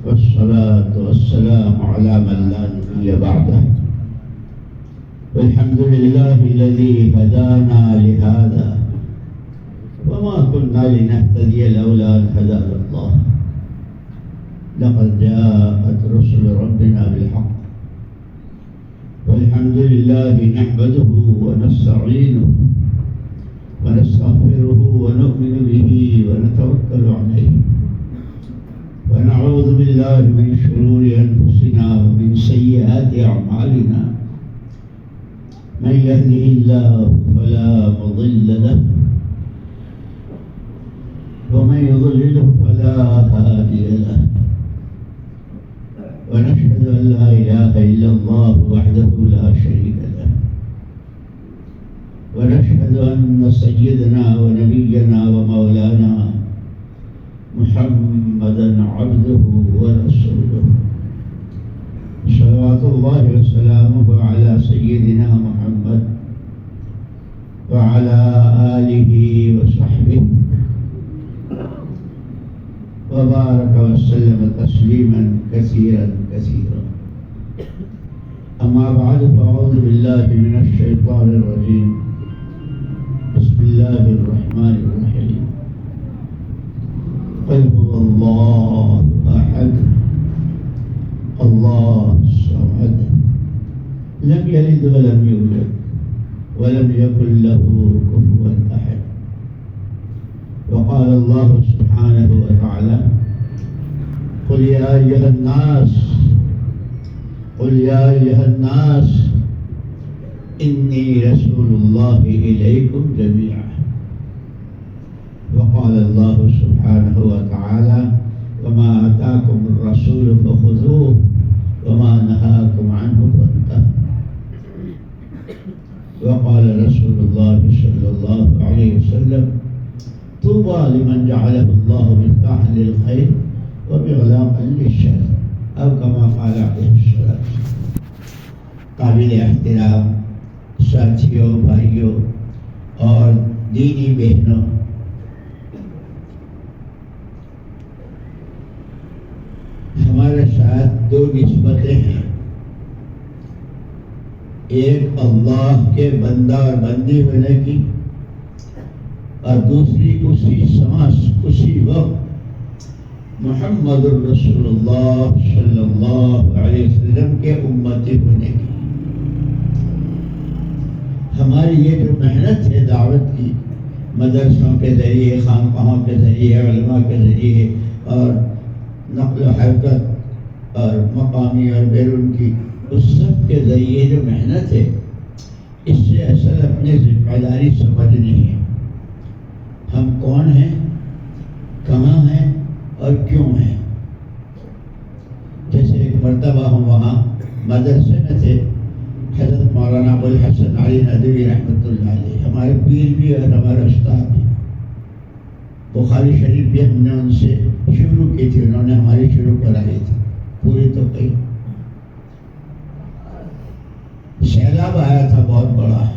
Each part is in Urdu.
والصلاة والسلام على من لا نبي بعده. والحمد لله الذي هدانا لهذا وما كنا لنهتدي لولا أن هدانا الله. لقد جاءت رسل ربنا بالحق والحمد لله نحمده ونستعينه ونستغفره ونؤمن به ونتوكل عليه ونعوذ بالله من شرور أنفسنا ومن سيئات أعمالنا. من يهده الله فلا مضل له ومن يضلله فلا هادي له. ونشهد أن لا إله إلا الله وحده لا شريك له. ونشهد أن سيدنا ونبينا ومولانا محمدا عبده ورسوله صلوات الله وسلامه على سيدنا محمد وعلى آله وصحبه وبارك وسلم تسليما كثيرا كثيرا. أما بعد فأعوذ بالله من الشيطان الرجيم. بسم الله الرحمن الرحيم. قل هو الله أحد الله الصمد لم يلد ولم يولد ولم يكن له كفوا أحد. وقال الله سبحانه وتعالى قل يا أيها الناس إني رسول الله إليكم جميعا. وقال الله سبحانه وتعالى وما آتاكم الرسول فخذوه وما نهاكم عنه فانتهوا. وقال رسول الله صلى الله عليه وسلم طوبى لمن جعله الله مفتاحا للخير ومغلاقا للشر أو كما قال عليه الصلاة والسلام. قابل احترام ساتھیوں، بھائیوں اور دینی بہنوں، ہمارے ساتھ دو نسبتیں ہیں. ایک اللہ کے بندہ اور بندی ہونے کی، اور دوسری اسی وقت محمد الرسول اللہ صلی اللہ علیہ وسلم کے امتی ہونے کی. ہماری یہ جو محنت ہے دعوت کی، مدرسوں کے ذریعے، خانقاہوں کے ذریعے، علماء کے ذریعے، اور نقل و حرکت اور مقامی اور بیرون کی، اس سب کے ذریعے جو محنت ہے، اس سے اصل اپنی ذمہ داری سمجھنی ہے. ہم کون ہیں، کہاں ہیں اور کیوں ہیں. جیسے ایک مرتبہ ہم وہاں مدرسے میں تھے، حضرت مولانا ابوالحسن علی ندوی رحمۃ اللہ علیہ ہمارے پیر بھی اور ہمارے استاد بھی. بخاری شریف بھی ہم نے ان سے شروع کی تھی، انہوں نے ہماری شروع کرائی تھی، پوری تو کئی. سیلاب آیا تھا بہت بڑا،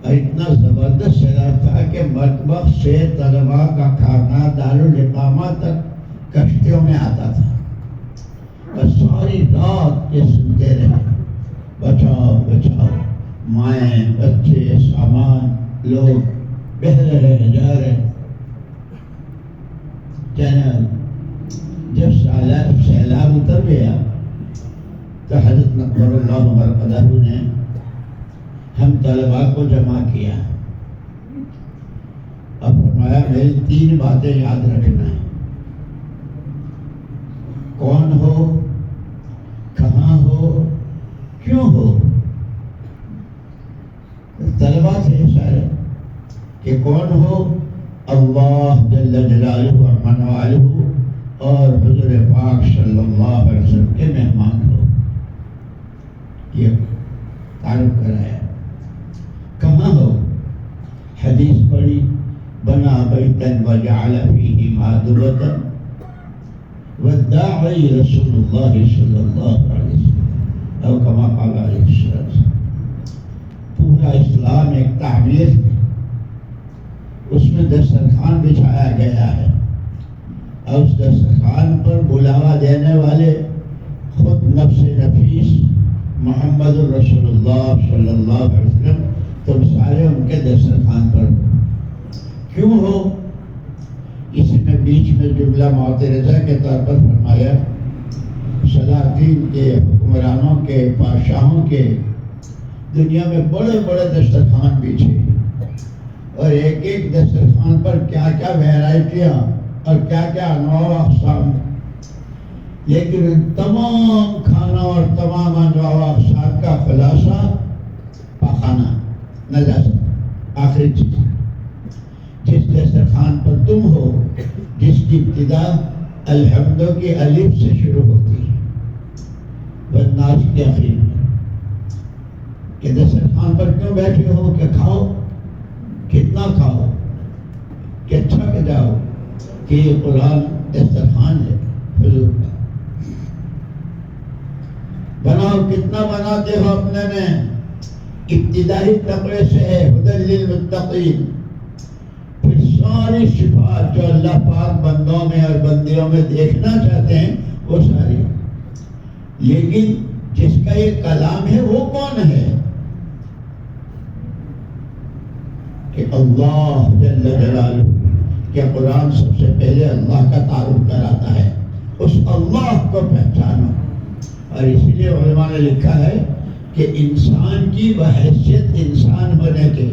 اور اتنا زبردست سیلاب تھا کہ مطبخ سے طلباء کا کھانا دارالاقامہ تک کشتیوں میں آتا تھا. اور ساری رات یہ سنتے رہے، بچاؤ بچاؤ، مائیں بچے سامان لوگ بہہ رہے جا رہے. جب سیلاب اتر گیا تو حضرت نقبر اللہ مرقدہ نے ہم طلباء کو جمع کیا اور فرمایا میری 3 باتیں یاد رکھنا ہے. کون ہو، کہاں ہو، کیوں ہو. طلباء تھے سارے کہ کون ہو، اللہ جل جلالہ ورحمہ والہ اور حضور پاک صلی اللہ علیہ وسلم کے مہمان ہو. یہ تعارف کرایا. کہاں ہو، حدیث پڑھی بنا بیتن وجعل فیہ مادبتن والداعی رسول اللہ صلی اللہ علیہ وسلم او کما قال علیہ السلام. پورا اسلام ایک تعمیر ہے، اس میں دسترخوان بچھایا گیا ہے اور اس دسترخوان پر بلاوا دینے والے خود نفس نفیس محمد الرسول اللہ صلی اللہ علیہ وسلم، تم سارے ان کے دسترخوان پر کیوں ہو؟ اس میں بیچ میں جملہ معترضہ کے طور پر فرمایا، سلاطین کے، حکمرانوں کے، بادشاہوں کے دنیا میں بڑے بڑے دسترخوان بیچے، اور ایک ایک دسترخوان پر کیا کیا ویرائٹیاں اور کیا کیا انواع و اقسام، لیکن ان تمام کھانوں اور تمام انواع و اقسام کا خلاصہ پاخانہ، نجاست، آخری چیز۔ جس دسترخوان پر تم ہو، جس کی ابتدا الحمد کی الف سے شروع ہوتی ہے، والناس کے آخر میں، کہ دسترخوان پر کیوں بیٹھے ہو؟ کہ کھاؤ، کتنا کھاؤ، کہ تھک جاؤ، کہ یہ قرآن دسترخوان ہے حضور کا۔ بناؤ، کتنا بناتے ہو اپنے میں؟ ابتدائی تقوی سے ہے، ہدی للمتقین، پھر ساری صفات جو اللہ پاک بندوں میں اور بندیوں میں دیکھنا چاہتے ہیں وہ ساری، لیکن جس کا یہ کلام ہے وہ کون ہے؟ کہ اللہ جل جلالہ، کہ قرآن سب سے پہلے اللہ کا تعارف کراتا ہے، اس اللہ کو پہچانو۔ اور اس لیے علماء نے لکھا ہے کہ انسان کی بحیثیت انسان ہونے کے،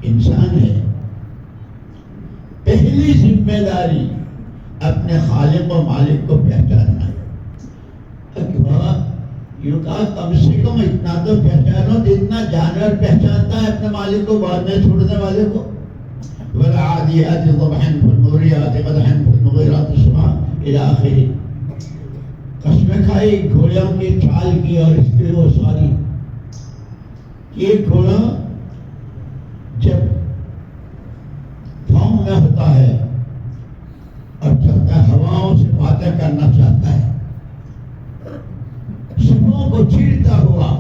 انسان ہے، پہلی ذمہ داری اپنے خالق و مالک کو پہچاننا ہے۔ یوں کہا کم سے کم اتنا تو پہچانو جتنا جانور پہچانتا ہے اپنے مالک کو بعد میں چھوڑنے والے کو۔ وَالْعَادِيَاتِ ضَبْحًا فَالْمُورِيَاتِ قَدْحًا فَالْمُغِيرَاتِ صُبْحًا إِلَى آخِرِ۔ قسمیں کھائی گھوڑوں کی چال کی اور اس کی وہ ساری، یہ گھوڑا جب فارم میں ہوتا ہے اور چلتا ہے، ہواؤں سے باتیں کرنا چاہتا ہے، سبوں کو چیرتا ہوا،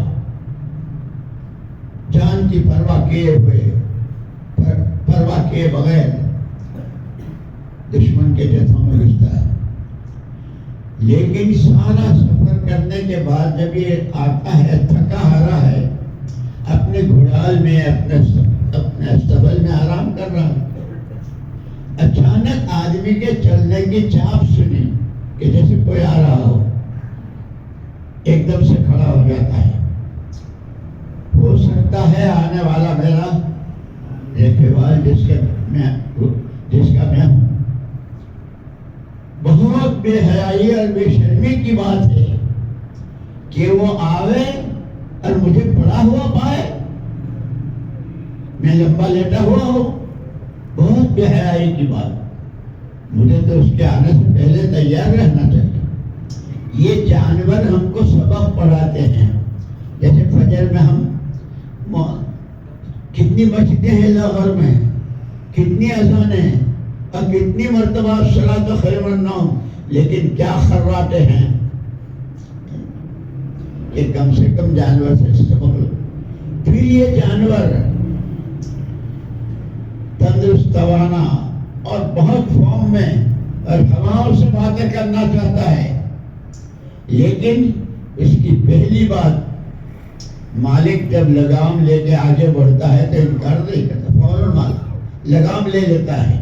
جان کی پرواہ کیے ہوئے، پرواہ کیے بغیر دشمن کے جتھوں میں گھستا ہے۔ لیکن سارا سفر کرنے کے بعد جب یہ آتا ہے تھکا ہارا ہے، اپنے گھوڑال میں، اپنے استبل میں آرام کر رہا ہے، اچانک آدمی کے چلنے کی چاپ سنی کہ جیسے کوئی آ رہا ہو، ایک دم سے کھڑا ہو جاتا ہے۔ ہو سکتا ہے آنے والا میرا ریکھیوال جس کا میں ہوں۔ بہت بے حیائی اور بے شرمی کی بات ہے کہ وہ آوے اور مجھے پڑا ہوا پائے، میں لمبا لیٹا ہوا ہوں، بہت بے حیائی کی بات۔ مجھے تو اس کے آنے سے پہلے تیار رہنا چاہیے۔ یہ جانور ہم کو سبق پڑھاتے ہیں، جیسے فجر میں ہم کتنی مسجدیں ہیں لاہور میں، کتنی اذانیں اور کتنی مرتبہ صلاۃ خیر من النوم، لیکن کیا خراٹے ہیں کہ کم سے کم جانور سے سبق لو۔ پھر یہ جانور تندرست، توانا اور بہت فارم میں اور ہواؤں سے باتیں کرنا چاہتا ہے، لیکن اس کی پہلی بات، مالک جب لگام لے کے آگے بڑھتا ہے تو انکار نہیں کرتا، فوراً مالک لگام لے لیتا ہے۔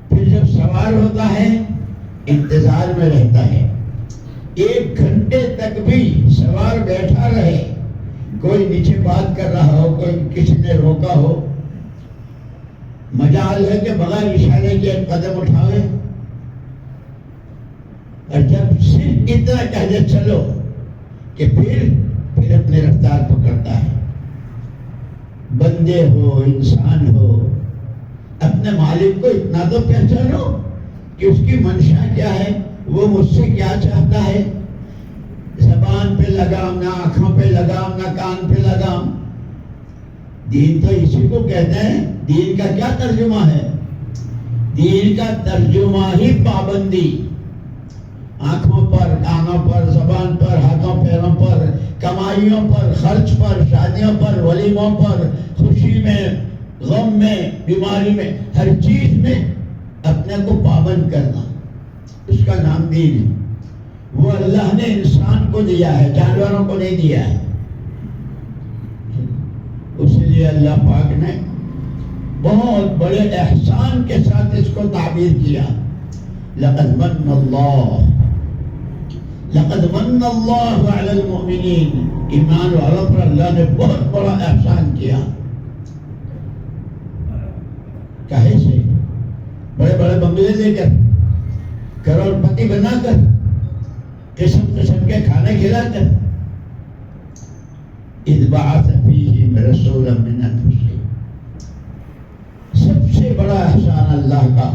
پھر جب سوار ہوتا ہے انتظار میں رہتا ہے، 1 گھنٹے تک بھی سوار بیٹھا رہے، کوئی نیچے بات کر رہا ہو، کوئی کسی نے روکا ہو، مجال ہے کہ بغیر اشارے کے ایک قدم اٹھاوے، اور جب صرف اتنا کہہ دے چلو کہ پھر اپنی رفتار پکڑتا ہے۔ بندے ہو، انسان ہو، اپنے مالک کو اتنا تو پہچانو کہ اس کی منشا کیا ہے، وہ مجھ سے کیا چاہتا ہے۔ زبان پہ لگام، نہ آنکھوں پہ لگام، نہ کان پہ لگام۔ دین تو اسی کو کہتے ہیں۔ دین کا کیا ترجمہ ہے؟ دین کا ترجمہ ہی پابندی، آنکھوں پر، کانوں پر، زبان پر، ہاتھوں پیروں پر، کمائیوں پر، خرچ پر، شادیوں پر، ولیموں پر، خوشی میں، غم میں، بیماری میں، ہر چیز میں اپنے کو پابند کرنا، اس کا نام دین ہے۔ وہ اللہ نے انسان کو دیا ہے، جانوروں کو نہیں دیا ہے۔ اسی لیے اللہ پاک نے بہت بڑے احسان کے ساتھ اس کو تعبیر کیا، لقد من اللہ علی المؤمنین، ایمان والوں پر اللہ نے بہت بڑا احسان کیا۔ کہے سے بڑے بڑے بنگلے لے کر، کروڑ پتی بنا کر، قسم قسم کے کھانے کھلا کر، اذ بعث فیہم رسولا من انفسہم، سب سے بڑا احسان اللہ کا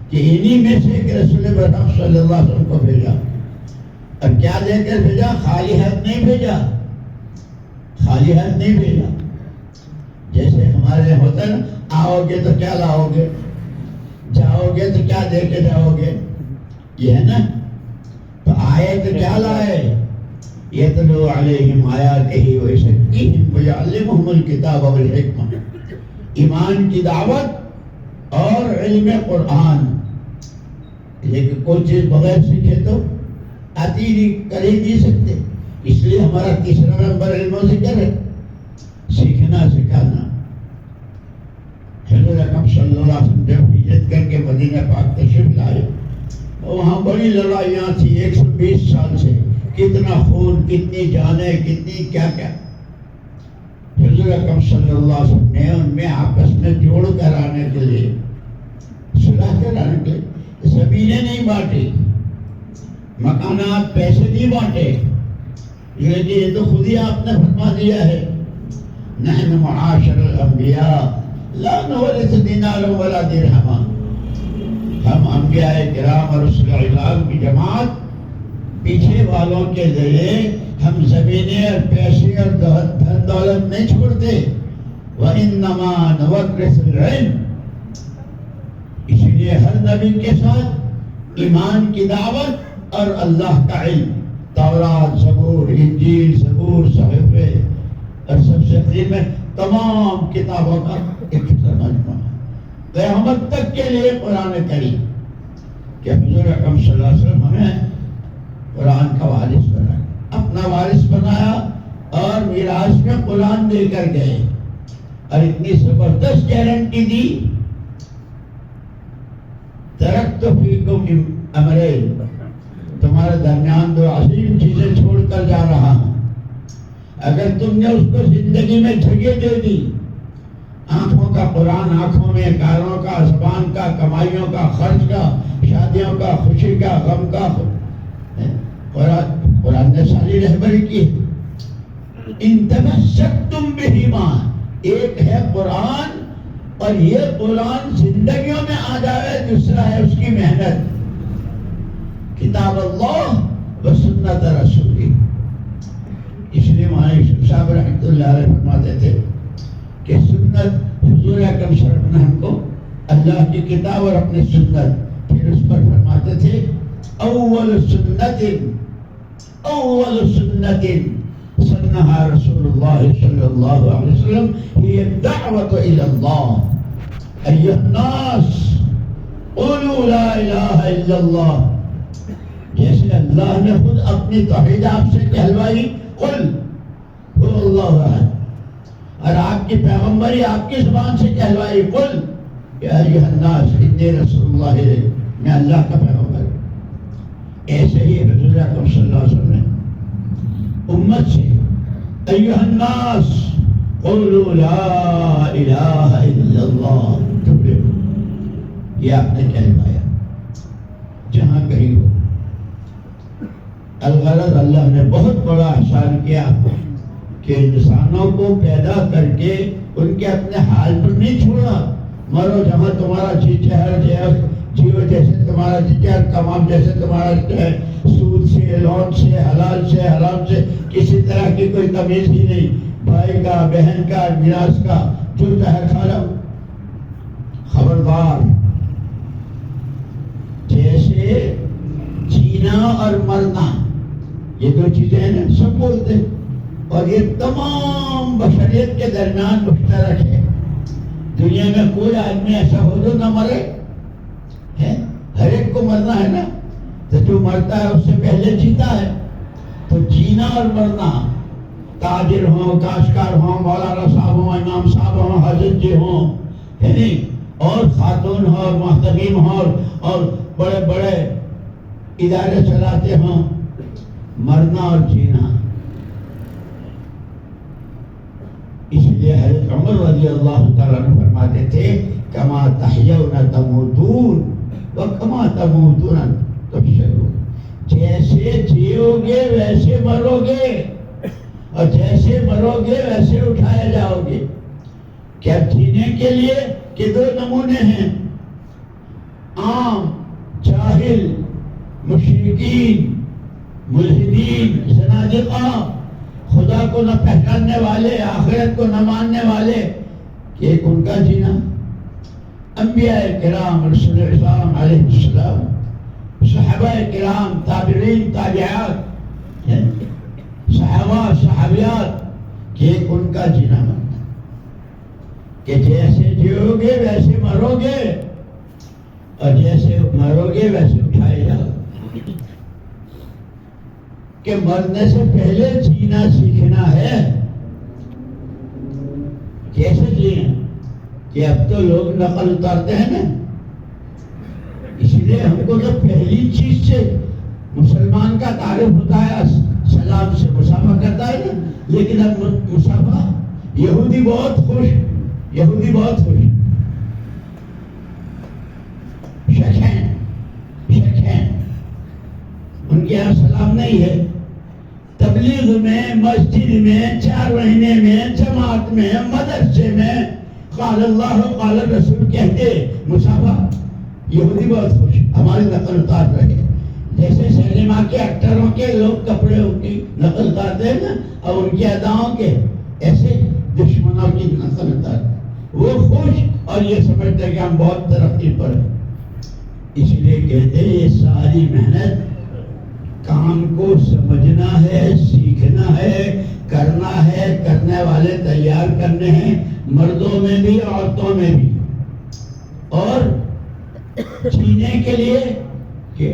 کہ انہی میں سے ایک رسول برحق صلی اللہ علیہ وسلم کو بھیجا۔ اور کیا دے کر بھیجا؟ خالی ہاتھ نہیں بھیجا، خالی ہاتھ نہیں بھیجا۔ جیسے ہمارے ہوتا ہے نا، آؤ گے تو کیا لاؤ گے، جاؤ گے تو کیا دے کے جاؤ گے، یہ ہے نا۔ تو آئے تو کیا لائے؟ یتلو علیہم آیاتہ ویزکیہم ویعلمہم الکتاب والحکمہ، ایمان کی دعوت اور علم قرآن۔ لیکن کوئی چیز بغیر سیکھے تو آتی نہیں، کر ہی نہیں سکتے۔ اس لیے ہمارا تیسرا نمبر علم و ذکر ہے، سیکھنا سکھانا۔ حضور اکرم صلی اللہ علیہ وسلم جب ہجرت کر کے مدینہ پاک تشریف لائے، وہاں بڑی لڑائیاں تھی 120 سال سے، کتنا خون، کتنی جانیں، کتنی کیا کیا۔ حضور اکرم صلی اللہ علیہ وسلم نے ان میں آپس میں جوڑ کر آنے کے لیے، صلح کرانے کے لیے زمینیں نہیں بانٹی، مکانات، پیسے نہیں بانٹے، لیکن یہ تو خود ہی آپ نے فرما دیا ہے، نحن معاشر الانبیاء لا نورث دینارا ولا درہما، ہم انبیاء کرام اور رسول اللہ کی جماعت پیچھے والوں کے ذریعے ہم زمینیں اور پیسے اور دھن دولت نہیں چھوڑتے، وَإِنَّمَا نُوَرِّثُ الْعِلْمَ۔ اس لیے ہر نبی کے ساتھ ایمان کی دعوت اور اللہ کا علم، تورات، زبور، انجیل، زبور، صحیفے، اور سب سے اخیر میں تمام کتابوں کا ایک مجموعہ، قیامت تک کے لیے قرآن کریم، کہ حضور اکرم صلی اللہ علیہ وسلم ہمیں قرآن کا وارث بنایا، اپنا وارث بنایا، اور میراث میں قرآن دے کر گئے، اور اتنی زبردست گارنٹی دی، ترکت فیکم امرین، تمہارے درمیان دو عظیم چیزیں چھوڑ کر جا رہا ہوں، اگر تم نے اس کو زندگی میں جگہ دے دی، آنکھوں کا قرآن، آنکھوں میں، کاروں کا، زبان کا، کمائیوں کا، خرچ کا، شادیوں کا، خوشی کا، غم کا، قرآن نے ساری رہبری کی۔ ان تمسکتم بہما، ایک ہے قرآن، اور یہ قرآن زندگیوں میں آ جائے، دوسرا ہے اس کی محنت، کتاب اللہ و سنت رسولی۔ اس لیے مولانا یوسف صاحب رحمۃ اللہ علیہ فرماتے تھے کہ سنت، حضور اکرم صلی اللہ علیہ وسلم نے ہم کو اللہ کی کتاب اور اپنی سنت، پھر اس پر فرماتے تھے اول سنت سنہا رسول اللہ صلی اللہ علیہ وسلم ہی الدعوت الی اللہ، ایھا الناس قولوا لا الہ الا اللہ۔ جیسے اللہ نے خود اپنی توحید آپ سے کہلوائی، قل هو اللہ احد، اور آپ کی پیغمبری آپ کی زبان سے کہلوائی، قل یا ایھا الناس انی رسول اللہ، میں اللہ کا پیغمبر۔ ایسے ہی حضور اکرم صلی اللہ علیہ وسلم نے امت سے ایھا الناس قولوا لا الہ الا اللہ تفلحوا، یہ آپ نے کہلوایا جہاں کہیں ہو۔ الغرض اللہ نے بہت بڑا احسان کیا کہ انسانوں کو پیدا کر کے ان کے اپنے حال پر نہیں چھوڑا، مرو جہاں تمہارا جی چہر جیو جیسے تمہارا جی چہر، کمام جیسے تمہارا ہے، سود سے، لون سے، حلال سے، حرام سے کسی طرح کی کوئی تمیز ہی نہیں، بھائی کا، بہن کا، میراث کا، جو چاہے کھا لو۔ خبردار، جیسے جینا اور مرنا یہ دو چیزیں ہیں نا، سب بولتے ہیں، اور یہ تمام بشریت کے درمیان مشترک ہے۔ دنیا میں کوئی آدمی ایسا ہو جو نہ مرے ہے؟ ہر ایک کو مرنا ہے نا، تو جو مرتا ہے اس سے پہلے جیتا ہے. تو جینا اور مرنا، تاجر ہوں، کاشتکار ہوں، مولانا صاحب ہوں، امام صاحب ہوں، حضرت جی ہوں، ہے نہیں، اور خاتون ہوں اور محتمیم ہوں اور بڑے بڑے ادارے چلاتے ہوں، مرنا اور جینا. اس لیے حضرت عمر رضی اللہ تعالیٰ عنہ فرماتے تھے کما تحیون تموتون وکما تموتون تحشرون. جیسے جیو گے ویسے مرو گے، اور جیسے مرو گے ویسے اٹھائے جاؤ گے. کیا جینے کے لیے کہ دو نمونے ہیں، عام جاہل مشرکین ملحدین زنادقہ، خدا کو نہ پہچاننے والے، آخرت کو نہ ماننے والے، کہ ایک ان کا جینا. انبیاء کرام رسول اکرم علیہ السلام، صحابہ کرام، تابعین، تابعات، صحابہ صحابیات، کہ ایک ان کا جینا مرنا، کہ جیسے جیو گے ویسے مرو گے، اور جیسے مرو گے ویسے اٹھائے جاؤ. کہ مرنے سے پہلے جینا سیکھنا ہے. کیسے جینا؟ کہ اب تو لوگ نقل اتارتے ہیں نا، اس لیے ہم کو تو پہلی چیز سے مسلمان کا تعارف ہوتا ہے، سلام سے مصافحہ کرتا ہے نا. لیکن اب مصافحہ، یہودی بہت خوش، یہودی بہت خوش، شیخین ان کے یہاں سلام نہیں ہے. تبلیغ میں، مسجد میں، 4 مہینے میں، جماعت میں، مدرسے میں قال اللہ قال رسول کہتے مصافحہ. یہودی بہت خوش، ہماری نقل اتار رہے. جیسے سینما کے ایکٹروں کے لوگ کپڑے کی نقل اتارتے ہیں نا، اور ان کی اداؤں کے، ایسے دشمنوں کی نقل اتارتے. وہ خوش اور یہ سمجھتے ہیں کہ ہم بہت ترقی پر ہیں. اس لیے کہتے ہیں یہ ساری محنت کام کو سمجھنا ہے، سیکھنا ہے، کرنا ہے، کرنے والے تیار کرنے ہیں، مردوں میں بھی عورتوں میں بھی. اور جینے کے لیے کہ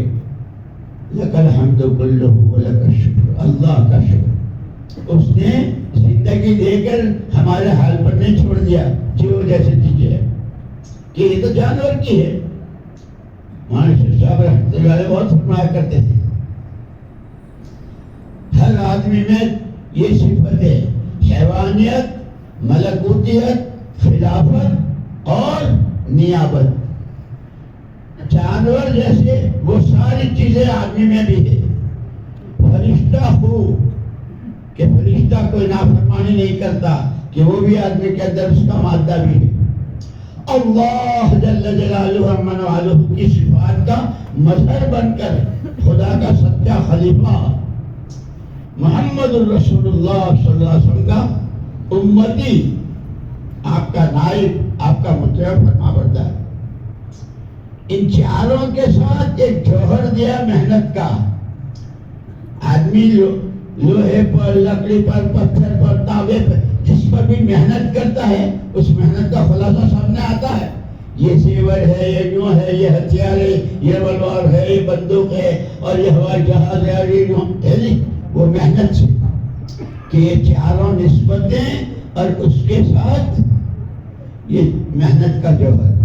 لک الحمد کلہ ولک الشکر، اللہ کا شکر، اس نے زندگی دے کر ہمارے حال پر نہیں چھوڑ دیا جو جیسے دیجیے، کہ یہ تو جانور کی ہے. مولانا صاحب رحمۃ اللہ علیہ بہت فرمایا کرتے تھے ہر آدمی میں یہ صفت ہے، حیوانیت، ملکوتیت، خلافت اور نیابت. جانور جیسے وہ ساری چیزیں آدمی میں بھی ہے. فرشتہ خوب کہ فرشتہ کوئی نافرمانی نہیں کرتا، کہ وہ بھی آدمی کے اندر اس کا مادہ بھی ہے. اللہ جل جلالہ عمن والہ کی صفات کا مظہر بن کر خدا کا سچا خلیفہ محمد الرسول اللہ صلی اللہ علیہ وسلم کا امتی، آپ کا نائب، آپ کا مطیع فرما بردار. ان چاروں کے ساتھ ایک جوہر دیا محنت کا. آدمی لوہے پر، لکڑی پر، پتھر پر، تانبے پر، جس پر بھی محنت کرتا ہے اس محنت کا خلاصہ سامنے آتا ہے. یہ زیور ہے، یہ یوں ہے، یہ ہتھیار ہے، یہ تلوار ہے، یہ بندوق ہے، اور یہ ہوائی جہاز ہے، اور یہ ہے نہیں، وہ محنت سے. کہ یہ چاروں نسبتیں اور اس کے ساتھ یہ محنت کا جوہر.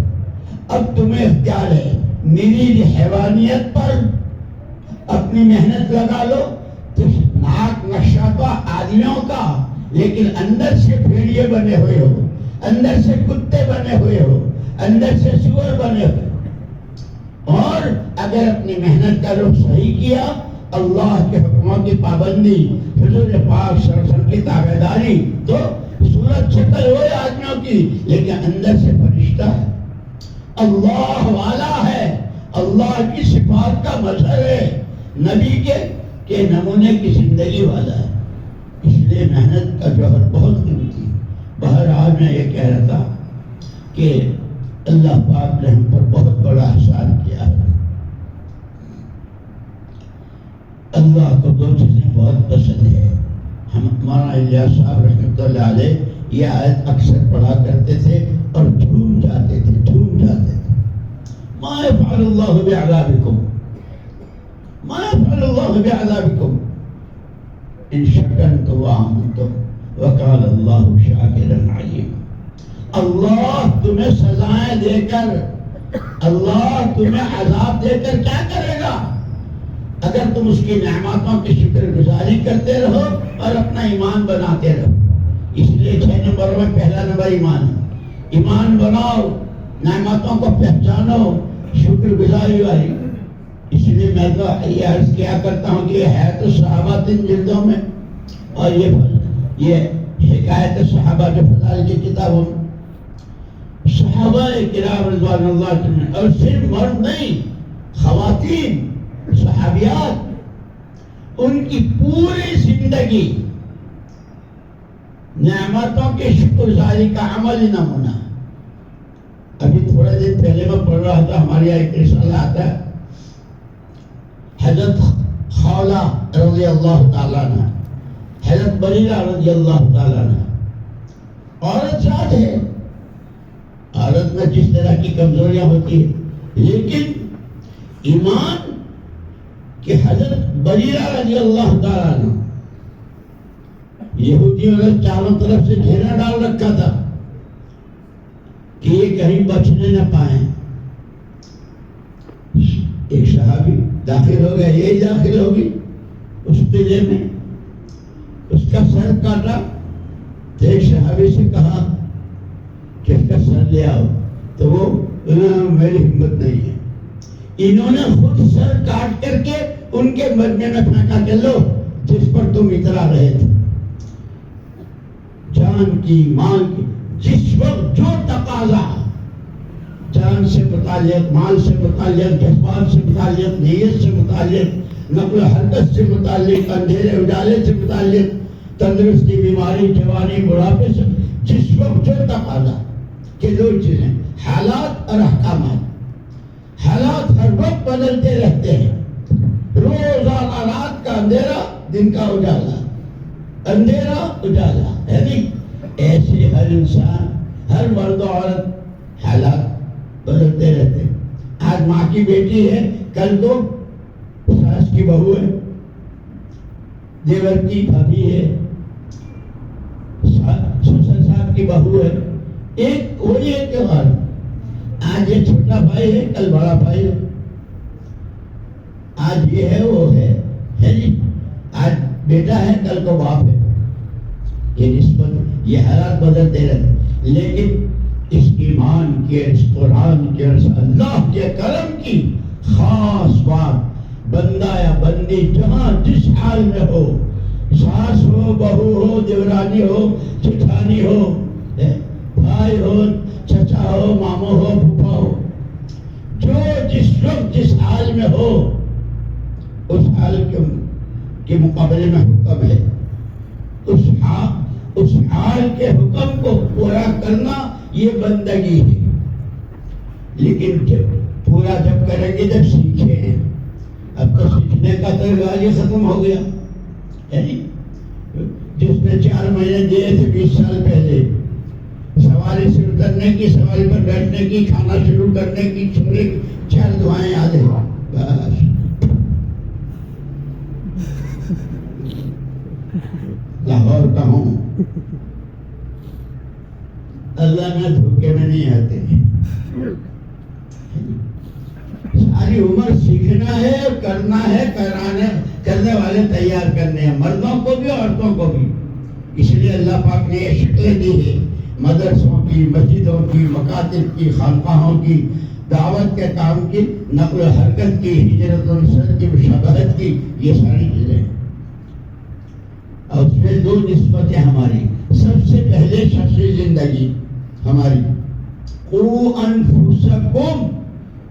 اب تمہیں اختیار ہے، میری حیوانیت پر اپنی محنت لگا لو تو ناک نشابہ آدمیوں کا، لیکن اندر سے بھیڑیے بنے ہوئے ہو، اندر سے کتے بنے ہوئے ہو، اندر سے سور بنے ہوئے. اور اگر اپنی محنت کا رخ صحیح کیا، اللہ کے حکموں کی پابندی، حضور پاک صلی اللہ علیہ وسلم کی تابعداری، تو صورت شکل ہوئے آدمیوں کی لیکن اندر سے فرشتہ ہے، اللہ والا ہے، اللہ کی صفات کا مظہر ہے، نبی کے نمونے کی زندگی والا ہے. اس لیے محنت کا جوہر بہت قیمتی. بہرحال میں یہ کہہ رہا تھا کہ اللہ پاک نے ہم پر بہت بڑا احسان کیا ہے. اللہ کو 2 چیزیں بہت پسند ہے. مولانا الیاس صاحب رحمۃ اللہ علیہ یہ آیت اکثر پڑھا کرتے تھے اور يفعل الله بعذابكم ما يفعل الله بعذابكم ان شكرتم وآمنتم وكان الله شاكرا عليما. اللہ تمہیں سزائیں دے کر، اللہ تمہیں عذاب دے کر کیا کرے گا اگر تم اس کی نعمتوں کی شکر گزاری کرتے رہو اور اپنا ایمان بناتے رہو. اس لیے 6 نمبر میں پہلا نمبر ایمان ہے. ایمان بناؤ، نعمتوں کو پہچانو، شکر گزاری والی. اس لیے میں تو یہ عرض کیا کرتا ہوں کہ ہے تو صحابہ 3 جلدوں میں، اور یہ حکایت صحابہ جو فضائل کی کتابوں میں صحابہ کرام رضوان اللہ عنہم، اور صرف مرد نہیں، خواتین صحابیات، ان کی پوری زندگی نعمتوں کے شکر گزاری کا عملی نمونہ. ابھی تھوڑے دن پہلے میں پڑھ رہا تھا، ہمارے یہاں ایک رسالہ آتا ہے، حضرت خولہ رضی اللہ تعالیٰ عنہ، حضرت بریرہ رضی اللہ تعالیٰ عنہ. عورت ذات ہے، عورت میں جس طرح کی کمزوریاں ہوتی ہیں، لیکن ایمان کہ حضرت بریرہ رضی اللہ تعالیٰ عنہ، یہودیوں نے چاروں طرف سے گھیرا ڈال رکھا تھا کہ یہ کہیں بچنے نہ پائیں. ایک صحابی داخل ہو گیا، یہی داخل ہوگی اس قلعے میں، اس کا سر کاٹا تو ایک صحابی سے کہا کہ اس کا سر لے آؤ، تو وہ میری ہمت نہیں ہے. انہوں نے خود سر کاٹ کر کے ان کے مجمع میں پھینکا کہ لو جس پر تم اترا رہے تھے. جان کی مال کی جس وقت جو تقاضا، جان سے متعلق، مال سے متعلق، جذبات سے متعلق، نیت سے متعلق، نقل و حرکت سے متعلق، اندھیرے اجالے سے متعلق، تندرستی، بیماری، جوانی، بڑھاپے سے، جس وقت جو تقاضا کہ 2 چیزیں، حالات اور احکامات. حالات ہر وقت بدلتے رہتے ہیں، روزانہ رات کا اندھیرا، دن کا اجالا، اندھیرا اجالا، یعنی ایسے ہر انسان، ہر مرد و عورت حالات بدلتے رہتے ہیں. آج ماں کی بیٹی ہے، کل کو ساس کی بہو ہے، دیور کی بھابھی ہے، سسر صاحب کی بہو ہے. ایک وہی ایک تیوہار، آج یہ چھوٹا بھائی ہے، کل بڑا بھائی ہے، آج یہ ہے وہ ہے جی، آج بیٹا ہے، کل کو باپ ہے. یہ نسبت، یہ حالات بدلتے رہتے، لیکن اس ایمان کے، اس قرآن کے، اس اللہ کے کرم کی خاص بات، بندہ یا بندی جہاں جس حال میں ہو، ساس ہو، بہو ہو، دیورانی ہو، جٹھانی ہو، بھائی ہو، چچا ہو، ماموں ہو، پھوپھا ہو، جو جس وقت جس حال میں ہو، اس حال کے مقابلے میں حکم ہے. اس حال کے حکم کو پورا کرنا یہ بندگی ہے. لیکن جب پورا جب کریں گے، جب سیکھیں ہیں. اب تو سیکھنے کا تو رواج ختم ہو گیا، یعنی جس نے 4 مہینے دیے تھے 20 سال پہلے، سواری سے اترنے کی، سواری پر بیٹھنے کی، کھانا شروع کرنے کی، چھوڑے 4 دعائیں یاد ہیں بس. لاہور کا ہوں، اللہ میں دھوکے میں نہیں آتے. ساری عمر سیکھنا ہے، کرنا ہے، کرنے والے تیار کرنے ہیں، مردوں کو بھی عورتوں کو بھی. اس لیے اللہ پاک نے یہ شکلیں دی ہے، مدرسوں کی، مسجدوں کی، مکاتب کی، خانقاہوں کی، دعوت کے کام کی، نقل و حرکت کی، ہجرت و نصرت کی، مشابہت کی، یہ ساری چیزیں. اور اس میں 2 نسبتیں ہماری. سب سے پہلے شخصی زندگی ہماری، قُوا أَنفُسَكُمْ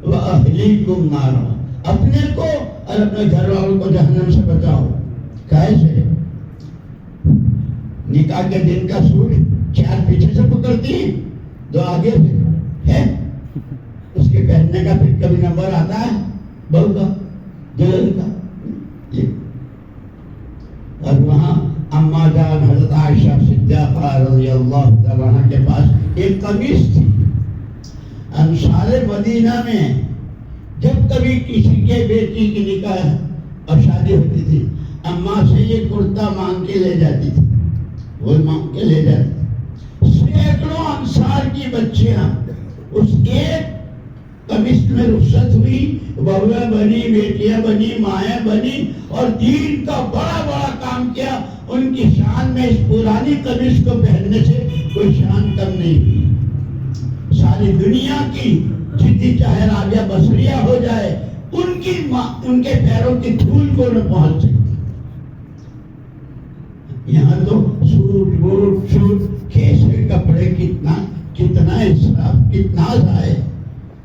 وَأَهْلِيكُمْ نَارًا، اپنے کو اور اپنے گھر والوں کو جہنم سے بچاؤ. کیسے؟ نکاح کے دن کا سوٹ 4 پیچھے سے پکڑتی ہیں، 2 آگے سے ہے، اس کے پہننے کا پھر کبھی نمبر آتا ہے بہو کا، دلہن کا. اور وہاں اما جان حضرت عائشہ صدیقہ رضی اللہ تعالیٰ عنہ کے پاس ایک قمیص تھی. انصار مدینہ میں جب کبھی کسی کے بیٹی کی نکاح اور شادی ہوتی تھی، اماں سے یہ کرتا مانگ کے لے جاتی تھی، وہ مانگ کے لے جاتی تھی۔ سینکڑوں انصار کی بچیاں اس ایک قمیص میں رخصت ہوئی، بہویں بنی، بیٹیاں بنی، مائیں بنی، اور دین کا بڑا بڑا کام کیا۔ ان کی شان میں اس پرانی قمیص کو پہننے سے کوئی شان کم نہیں ہوئی۔ ساری دنیا کی جتنی چاہے رابعہ بصریہ ہو جائے، ان کے پیروں کی دھول کو نہ پہنچ سکتی۔ یہاں تو سوٹ بوٹ شوٹ کیسے کپڑے، کتنا اسراف، کتنا ضائع۔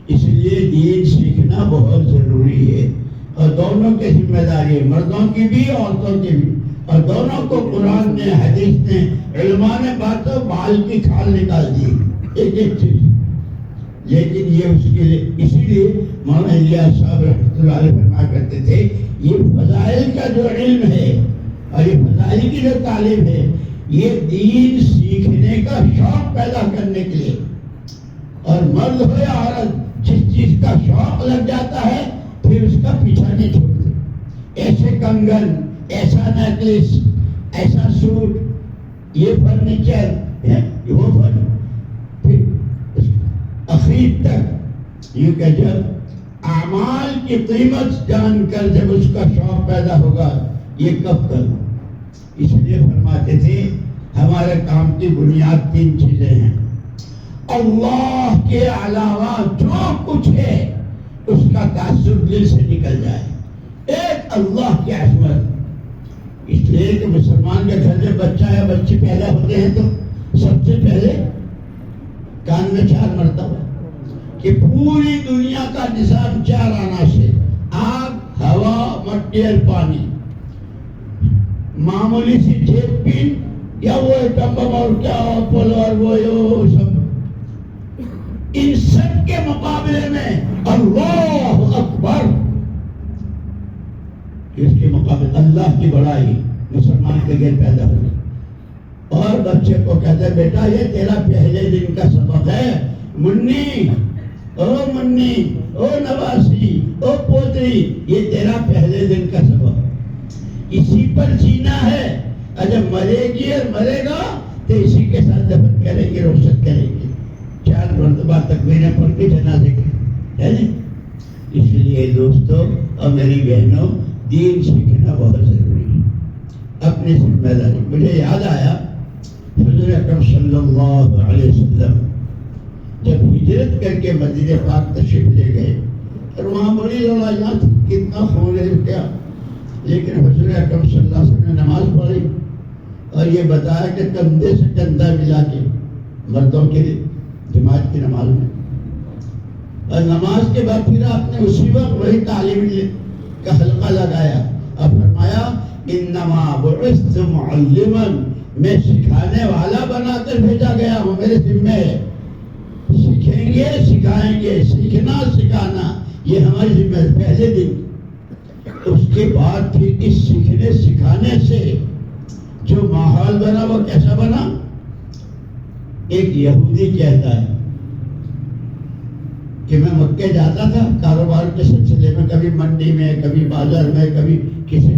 اس لیے دین سیکھنا بہت ضروری ہے، اور دونوں کی ذمہ داری ہے، مردوں کی بھی عورتوں کی بھی، اور دونوں کو قرآن نے، حدیث نے، علماء نے باتوں بال کی کھال نکال دی ایک ایک چیز۔ لیکن یہ اس کے لیے، اسی لیے مولانا الیاس صاحب رحمۃ اللہ علیہ فرمایا کرتے تھے، یہ فضائل کا جو علم ہے اور یہ فضائل کی جو تعلیم ہے، یہ دین سیکھنے کا شوق پیدا کرنے کے لیے، اور مرد ہو یا عورت جس چیز کا شوق لگ جاتا ہے پھر اس کا پیچھا نہیں چھوڑتے۔ ایسے کنگن، ایسا نیکلس، ایسا سوٹ، یہ فرنیچر، وہ پھر اخیر تک، یوں کہ جب اعمال کی قیمت جان کر جب اس کا شوق پیدا ہوگا، یہ کب کروں۔ اس لیے فرماتے تھے ہمارے کام کی بنیاد 3 چیزیں ہیں۔ اللہ کے علاوہ جو کچھ ہے اس کا تعصب دل سے نکل جائے۔ ایک اللہ کی عظمت۔ اس لیے کہ مسلمان کے گھر میں بچہ یا بچی پیدا ہوتے ہیں تو سب سے پہلے کان میں 4 مرتبہ کہ پوری دنیا کا نظام 4 آنا سے، آگ، ہوا، مٹی اور پانی، معمولی سی جیب پین یا وہ ایٹم اور کیا پل اور وہ سب، ان سب کے مقابلے میں اللہ اکبر، اس کے مقابلے اللہ کی بڑائی مسلمان کے گھر پیدا ہوئی۔ اور بچے کو کہتا ہے بیٹا یہ تیرا پہلے دن کا سبق ہے، منی، او منی، او نواسی، او پوتری، یہ تیرا پہلے دن کا سبق، اسی پر جینا ہے، اور جب مرے گی اور مرے گا تو اسی کے ساتھ دفن کریں گے، روشن کریں گے۔ 4 مرتبہ تکبیریں پڑھ کے جنازے کے، ہے نا؟ اس لیے دوستو اور میری بہنوں، دین سیکھنا بہت ضروری ہے، اپنی ذمہ داری۔ مجھے یاد آیا حضور اکرم صلی اللہ علیہ وسلم جب ہجرت کر کے مدینہ پاک تشریف لے گئے، اور وہاں بڑی لڑائیاں تھی، کتنا خون لٹیا، لیکن حضور اکرم صلی اللہ علیہ وسلم نے نماز پڑھی اور یہ بتایا کہ کندھے سے کندھا ملا کے مردوں کے لیے جماعت کی نماز میں، اور نماز کے بعد پھر آپ نے اسی وقت وہی تعلیم کا حلقہ لگایا اور فرمایا انما بعثت معلما، میں سکھانے والا بنا کر بھیجا گیا ہوں، میرے ذمہ ہے، سیکھیں گے سکھائیں گے، سیکھنا سکھانا یہ ہماری ذمہ ہے پہلے دن۔ اس کے بعد پھر اس سیکھنے سکھانے سے جو ماحول بنا وہ کیسا بنا؟ ایک یہودی کہتا ہے کہ میں مکے جاتا تھا کاروبار کے سلسلے میں، کبھی منڈی میں، کبھی بازار میں، کبھی کسی،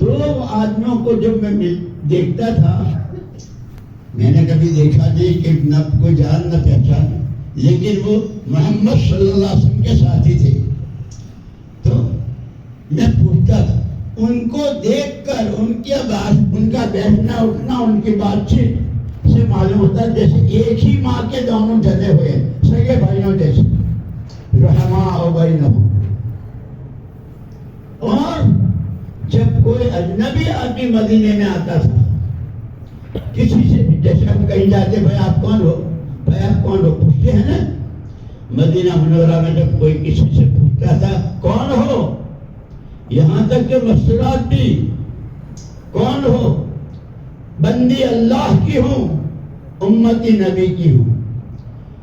2 آدمیوں کو جب میں دیکھتا تھا، میں نے کبھی دیکھا نہیں کہ نہ کوئی جان نہ پہچان، لیکن وہ محمد صلی اللہ علیہ وسلم کے ساتھی تھے، تو میں پوچھتا تھا ان کو دیکھ کر، ان کا بیٹھنا اٹھنا، ان کی بات چیت سے معلوم ہوتا ہے جیسے ایک ہی ماں کے دونوں جنے ہوئے، سگے بھائیوں جیسے، رحماء بینہم۔ اور جب کوئی اجنبی آدمی مدینے میں آتا تھا، کسی سے بھی، جیسے ہم کہیں جاتے بھائی آپ کون ہو، بھائی آپ کون ہو، پوچھتے ہیں نا، مدینہ منورہ میں جب کوئی کسی سے پوچھتا تھا کون ہو، یہاں تک کہ مسئلات بھی، کون ہو، بندی اللہ کی ہوں، امتی نبی کی ہوں،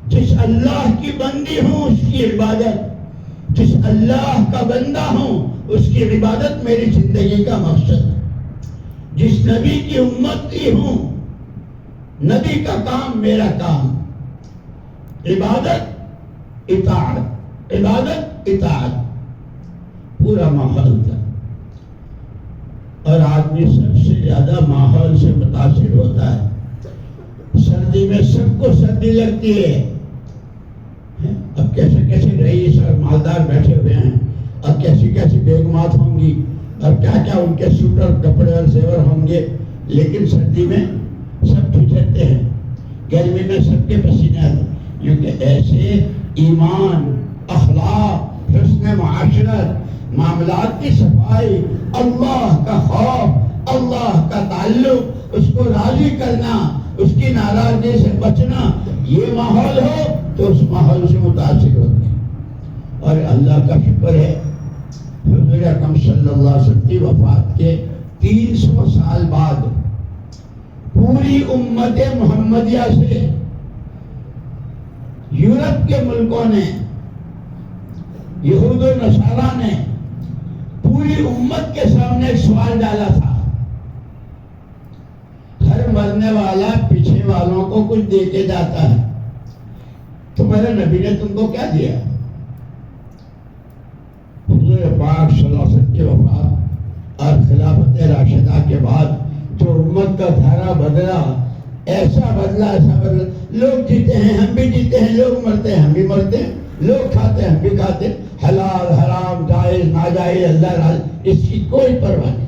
جس اللہ کی بندی ہوں اس کی عبادت، جس اللہ کا بندہ ہوں اس کی عبادت میری زندگی کا مقصد، جس نبی کی امت کی ہوں، نبی کا کام میرا کام، عبادت، اطاعت، عبادت اطاعت پورا ماحول تھا. اور آدمی سب سے زیادہ ماحول سے متاثر ہوتا ہے. سردی میں سب کو سردی لگتی ہے. اب کیسے کیسے رئیس اور مالدار بیٹھے ہوئے ہیں, اب کیسی کیسی بیگمات ہوں گی, اور کیا کیا ان کے سوٹ اور کپڑے اور زیور ہوں گے, لیکن سردی میں سب ٹھٹرتے ہیں, گرمی میں سب کے پسینے آتے ہیں. کیونکہ ایسے ایمان, اخلاق, حسن معاشرت, معاملات کی صفائی, اللہ کا خوف, اللہ کا تعلق, اس کو راضی کرنا, اس کی ناراضگی سے بچنا, یہ ماحول ہو تو اس ماحول سے متاثر ہوتے ہیں. اور اللہ کا شکر ہے حضور اکرم صلی اللہ علیہ وسلم کی وفات کے 300 سال بعد پوری امت محمدیہ سے یورپ کے ملکوں نے, یہود و نصارہ نے پوری امت کے سامنے ایک سوال ڈالا تھا. ہر مرنے والا پیچھے والوں کو کچھ دے کے جاتا ہے, تمہارے نبی نے تم کو کیا دیا؟ حضور پاک صلی اللہ علیہ وسلم کی وفات اور خلافت راشدہ کے بعد جو امت کا دھارا بدلا, ایسا بدلا, لوگ جیتے ہیں ہم بھی جیتے ہیں, لوگ مرتے ہیں ہم بھی مرتے ہیں, لوگ کھاتے ہیں ہم بھی کھاتے ہیں, حلال حرام جائز ناجائز اللہ راضی, اس کی کوئی پرواہ نہیں.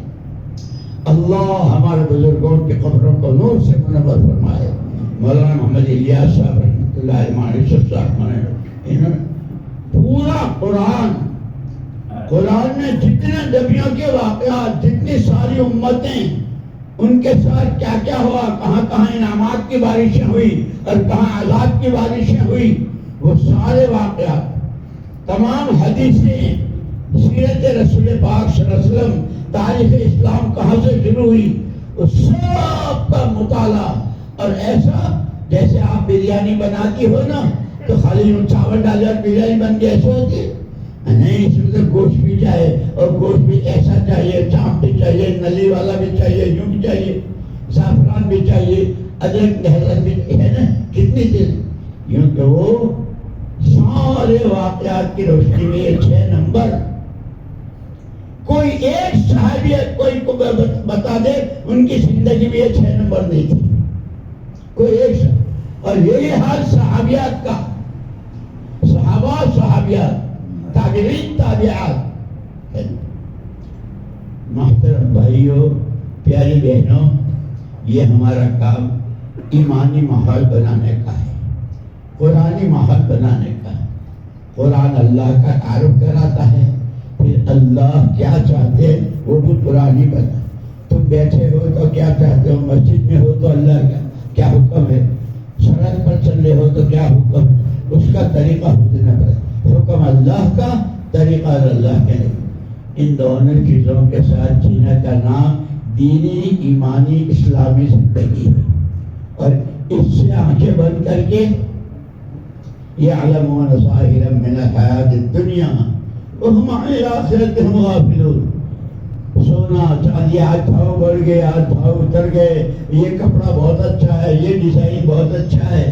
اللہ ہمارے بزرگوں کے قبروں کو نور سے منور فرمائے. مولانا محمد الیاس صاحب رحمۃ اللہ علیہ, معرفت صاحب, انہوں نے پورا قرآن میں جتنے نبیوں کے واقعات, جتنی ساری امتیں, ان کے ساتھ کیا کیا ہوا, کہاں کہاں انعامات کی بارشیں ہوئی اور کہاں عذاب کی بارشیں ہوئی, وہ سارے واقعات, تمام حدیثیں, سیرت رسول پاک صلی اللہ علیہ وسلم, تاریخ اسلام کہاں سے شروع ہوئی, اس سب کا مطالعہ. اور ایسا جیسے آپ بریانی بناتی ہو نا تو خالی چاول ڈال اور بریانی بن کے ایسے ہوتی ہے نہیں, اس میں تو گوشت بھی چاہیے, اور گوشت بھی ایسا چاہیے, چاپ بھی چاہیے, نلی والا بھی چاہیے, یوں بھی چاہیے, زعفران بھی چاہیے, ادرک لہسن بھی ہے نا, کتنی چیز. یوں کہ وہ سارے واقعات کی روشنی میں یہ 6 نمبر, کوئی ایک صحابیت کوئی کو بتا دے ان کی زندگی میں یہ 6 نمبر نہیں تھی, کوئی ایک. اور یہی حال صحابیات کا, صحابہ صحابیات, تابعین تابعات. محترم بھائیوں, پیاری بہنوں, یہ ہمارا کام ایمانی ماحول بنانے کا ہے, قرآنی ماحول بنانے کا ہے. قرآن اللہ کا تعارف کراتا ہے, پھر اللہ کیا چاہتے ہیں وہ بھی قرآنی بنا. تم بیٹھے ہو تو کیا چاہتے ہو, مسجد میں ہو تو اللہ کا کیا حکم ہے, سڑک پر چل رہے ہو تو کیا حکم ہے, اس کا طریقہ ہونا پڑے. حکم اللہ کا, طریقہ اللہ کے نہیں. ان دونوں چیزوں کے ساتھ جینے کا نام دینی, ایمانی, اسلامی زندگی ہے. اور اس سے آنکھیں بند کر کے یعلمون ظاہرا من الحیات الدنیا وهم عن الآخرۃ هم غافلون. سونا چاندی آج بھاؤ بڑھ گئے, آج بھاؤ اتر گئے, یہ کپڑا بہت اچھا ہے, یہ ڈیزائن بہت اچھا ہے,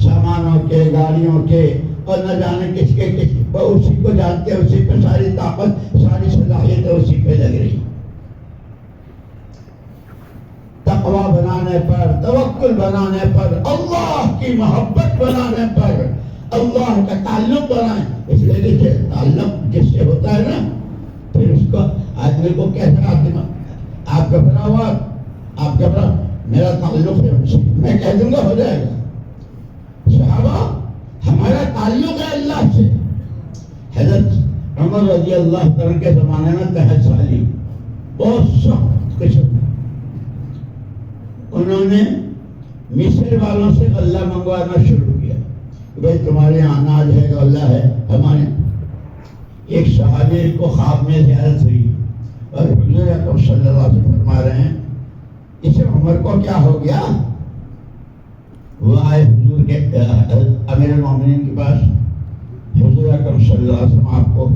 سامانوں کے, گاڑیوں کے, اور نہ جانے کس کے کس, اسی کو جانتے ہیں, اسی پہ ساری طاقت, ساری صلاحیتیں اسی پہ لگ رہی. تقویٰ بنانے پر, توکل بنانے پر, اللہ کی محبت بنانے پر, اللہ کا تعلق بنائیں. اس لیے دیکھیے تعلق جس سے ہوتا ہے نا, پھر اس کو آدمی کو کہتا ہے آپ گھبرا ہوا, آپ گھبرا, میرا تعلق ہے ان سے, میں کہہ دوں گا ہو جائے گا. صحابہ ہمارا تعلق ہے اللہ سے. حضرت عمر رضی اللہ عنہ کے زمانے میں 63 سالی, بہت سخت قسم, انہوں نے مصر والوں سے غلہ منگوانا شروع کیا. بھائی تمہارے یہاں اناج ہے, غلہ ہے, ہمارے. ایک صحابی کو خواب میں زیارت ہوئی اور حضور اکرم صلی اللہ علیہ وسلم فرما رہے ہیں اسے عمر کو کیا ہو گیا. وہ آئے حضور کے امیر المومنین کے پاس, حضور اکرم صلی اللہ علیہ وسلم آپ کو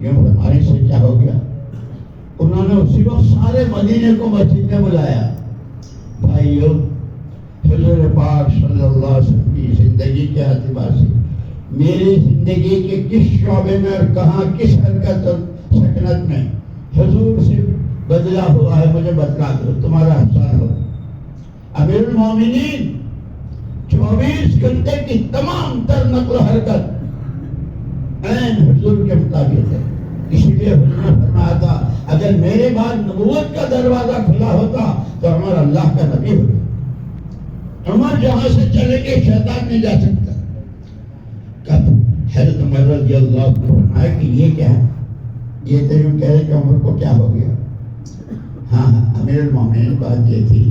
یوں فرمانے سے کیا ہو گیا. انہوں نے اسی وقت سارے مدینے کو مسجد میں بلایا. بھائیو, حضور پاک صلی اللہ علیہ وسلم کی زندگی کے اعتبار سے میری زندگی کے کس شعبے میں اور کہاں کس حرکت اور سکنت میں حضور سے بدلا ہوا ہے مجھے بتلا دو، تمہارا احسان ہو۔ امیر المومنین 24 گھنٹے کی تمام تر نقل و حرکت عین حضور کے مطابق ہے، اسی لیے حضور نے فرمایا تھا اگر میرے بعد نبوت کا دروازہ کھلا ہوتا تو عمر اللہ کا نبی ہوتا، عمر جہاں سے چلے کے شیطان نہیں جا سکتا۔ کب حضرت عمر رضی اللہ عنہ نے فرمایا کہ یہ کیا ہے، یہ تو یوں کہہ رہے کہ عمر کو کیا ہو گیا۔ ہاں امیر المومنین بات یہ تھی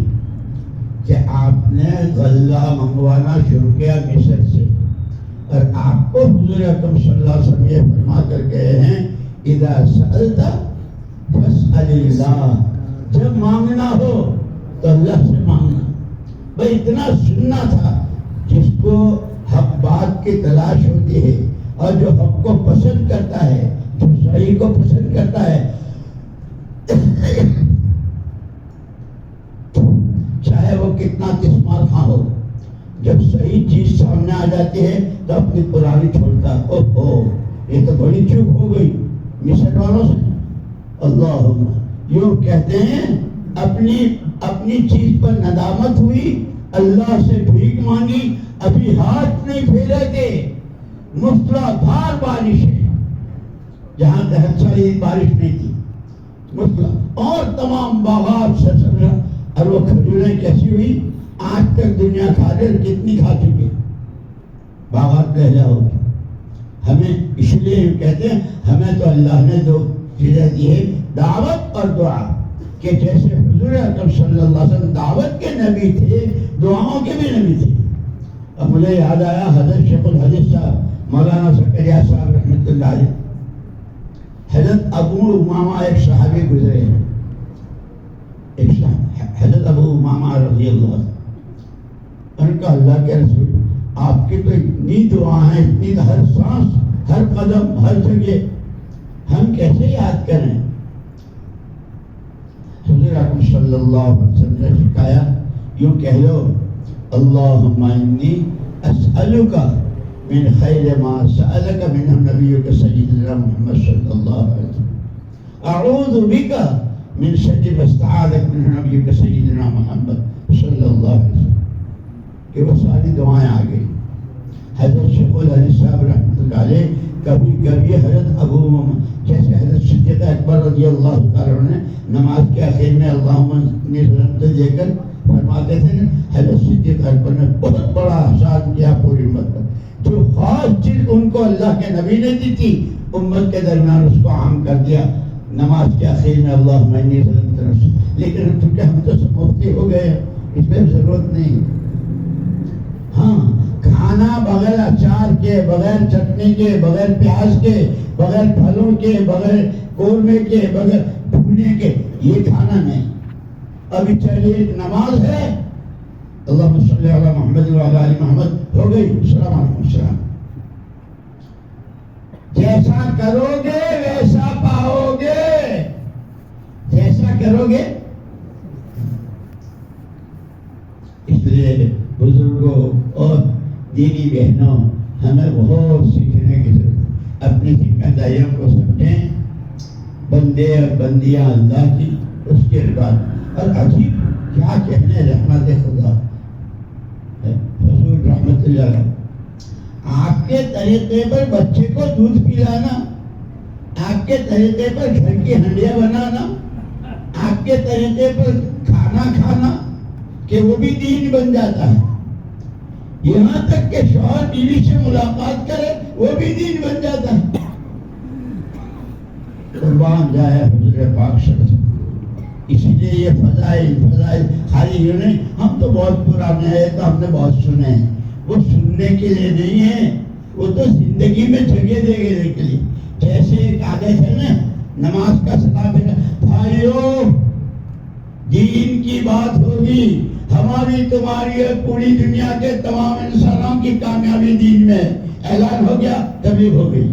کہ آپ نے غلہ منگوانا شروع کیا مصر سے، اور آپ کو حضور اکرم صلی اللہ علیہ وسلم یہ فرما کر گئے ہیں اذا سألت فاسأل اللہ، جب مانگنا ہو تو اللہ سے مانگنا۔ بھائی اتنا سننا تھا، جس کو حق بات کی تلاش ہوتی ہے اور جو حق کو پسند کرتا ہے، جو صحیح کو پسند کرتا ہے، چاہے وہ کتنا تسمار خاں ہو، جب صحیح چیز سامنے آ جاتی ہے تو اپنی پرانی چھوڑتا ہے۔ اوہو یہ تو بڑی چوک ہو گئی مصر والوں سے۔ اللہم یوں کہتے ہیں اپنی چیز پر ندامت ہوئی، اللہ سے بھیک مانگی، ابھی ہاتھ نہیں پھیرے تھے، موسلادھار بارش ہے، جہاں دہن ساری بارش نہیں تھی، اور تمام باغات سے سبزہ، اور وہ کھجوریں کیسی ہوئی، آج تک دنیا کھا لے کتنی کھا چکے، باغات لہجہ ہو گئی۔ ہمیں اس لیے کہتے ہیں ہمیں تو اللہ نے دو چیزیں دی ہے، دعوت اور دعا، کہ جیسے حضور اکرم صلی اللہ علیہ وسلم دعوت کے نبی تھے، دعاؤں کے بھی نبی تھے۔ اب مجھے یاد آیا حضرت شیخ الحدیث صاحب مولانا زکریا صاحب رحمۃ اللہ علیہ، حضرت ابو امامہ ایک صحابی گزرے ہیں، حضرت ابو امامہ رضی اللہ عنہ، ان کا اللہ کے رسول آپ کی تو اتنی دعا ہیں، اتنی ہر سانس ہر قدم ہر جگہ، ہم کیسے یاد کریں؟ حضور اکرم صلی اللہ علیہ وسلم نے سکھایا، یوں کہہ لو اللہم انی اسألک من خیر ما سألک منہ نبیک سیدنا محمد صلی اللہ علیہ وسلم، اعوذ بک من شر ما استعاذک منہ نبیک سیدنا محمد صلی اللہ علیہ وسلم، کہ وہ ساری دعائیں آ گئی۔ حضرت شیخ الحدیث صاحب رحمۃ اللہ علیہ کبھی کبھی حضرت ابو جیسے حضرت صدیق اکبر رضی اللہ تعالیٰ نے نماز کے آخر میں اللہم انی ظلمت دے کر فرماتے تھے، حضرت صدیق اکبر نے بہت بڑا احسان کیا پوری امت پر، جو خاص چیز ان کو اللہ کے نبی نے دی تھی امت کے درمیان اس کو عام کر دیا، نماز کے آخر میں اللہم انی ظلمت نفسی۔ لیکن چونکہ ہم تو سب مفتی ہو گئے، اس میں ضرورت نہیں۔ ہاں کھانا بغیر اچار کے، بغیر چٹنی کے، بغیر پیاز کے، بغیر پھلوں کے، بغیر قورمے کے، بغیر بھونے کے، یہ کھانا نہیں۔ ابھی چلیے ایک نماز ہے، اللہم صلی علی محمد وعلی آل محمد، ہو گئی، السلام علیکم السلام۔ جیسا کرو گے ویسا پاؤ گے، جیسا کرو گے۔ اس لیے بزرگوں اور دینی بہنوں ہمیں بہت سیکھنے کی ضرورت، اپنی ذمہ داریوں کو سمجھیں، بندے اور بندیاں اللہ کی، اس کے بعد اور عجیب کیا کہنے رحمت خدا حضور رحمت اللہ علیہ، آپ کے طریقے پر بچے کو دودھ پلانا، آپ کے طریقے پر گھر کی ہنڈیاں بنانا، آپ کے طریقے پر کھانا کھانا، کہ وہ بھی دین بن جاتا ہے، یہاں تک کہ شوہر بیوی سے ملاقات کرے وہ بھی دین بن جاتا ہے۔ قربان جائے حضور پاک صلی اللہ علیہ وسلم۔ اسی لیے یہ فضائل خالی یہ نہیں، ہم تو بہت پرانے ہیں تو ہم نے بہت سنے ہیں، وہ سننے کے لیے نہیں ہے، وہ تو زندگی میں جگہ دینے کے لیے۔ جیسے ایک عادت ہے نا نماز کا سلام ہے، بھائیو دین کی بات ہوگی، ہماری تمہاری اور پوری دنیا کے تمام انسانوں کی کامیابی دین میں، اعلان ہو گیا تبلیغ ہو گئی،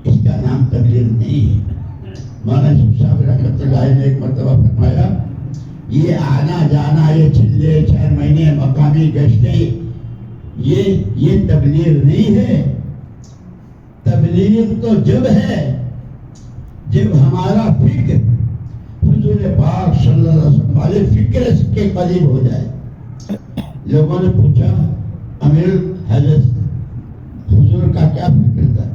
اس کا نام تبلیغ نہیں ہے۔ مولانا صاحب رحمۃ اللہ نے ایک مرتبہ فرمایا، یہ آنا جانا، یہ چلے 4 مہینے مقامی گشتیں، یہ تبلیغ نہیں ہے. تبلیغ تو جب ہے جب ہمارا فکر حضور پاک صلی اللہ علیہ وسلم والے فکر کے قریب ہو جائے. لوگوں نے پوچھا امیر حضرت حضور کا کیا فکر تھا؟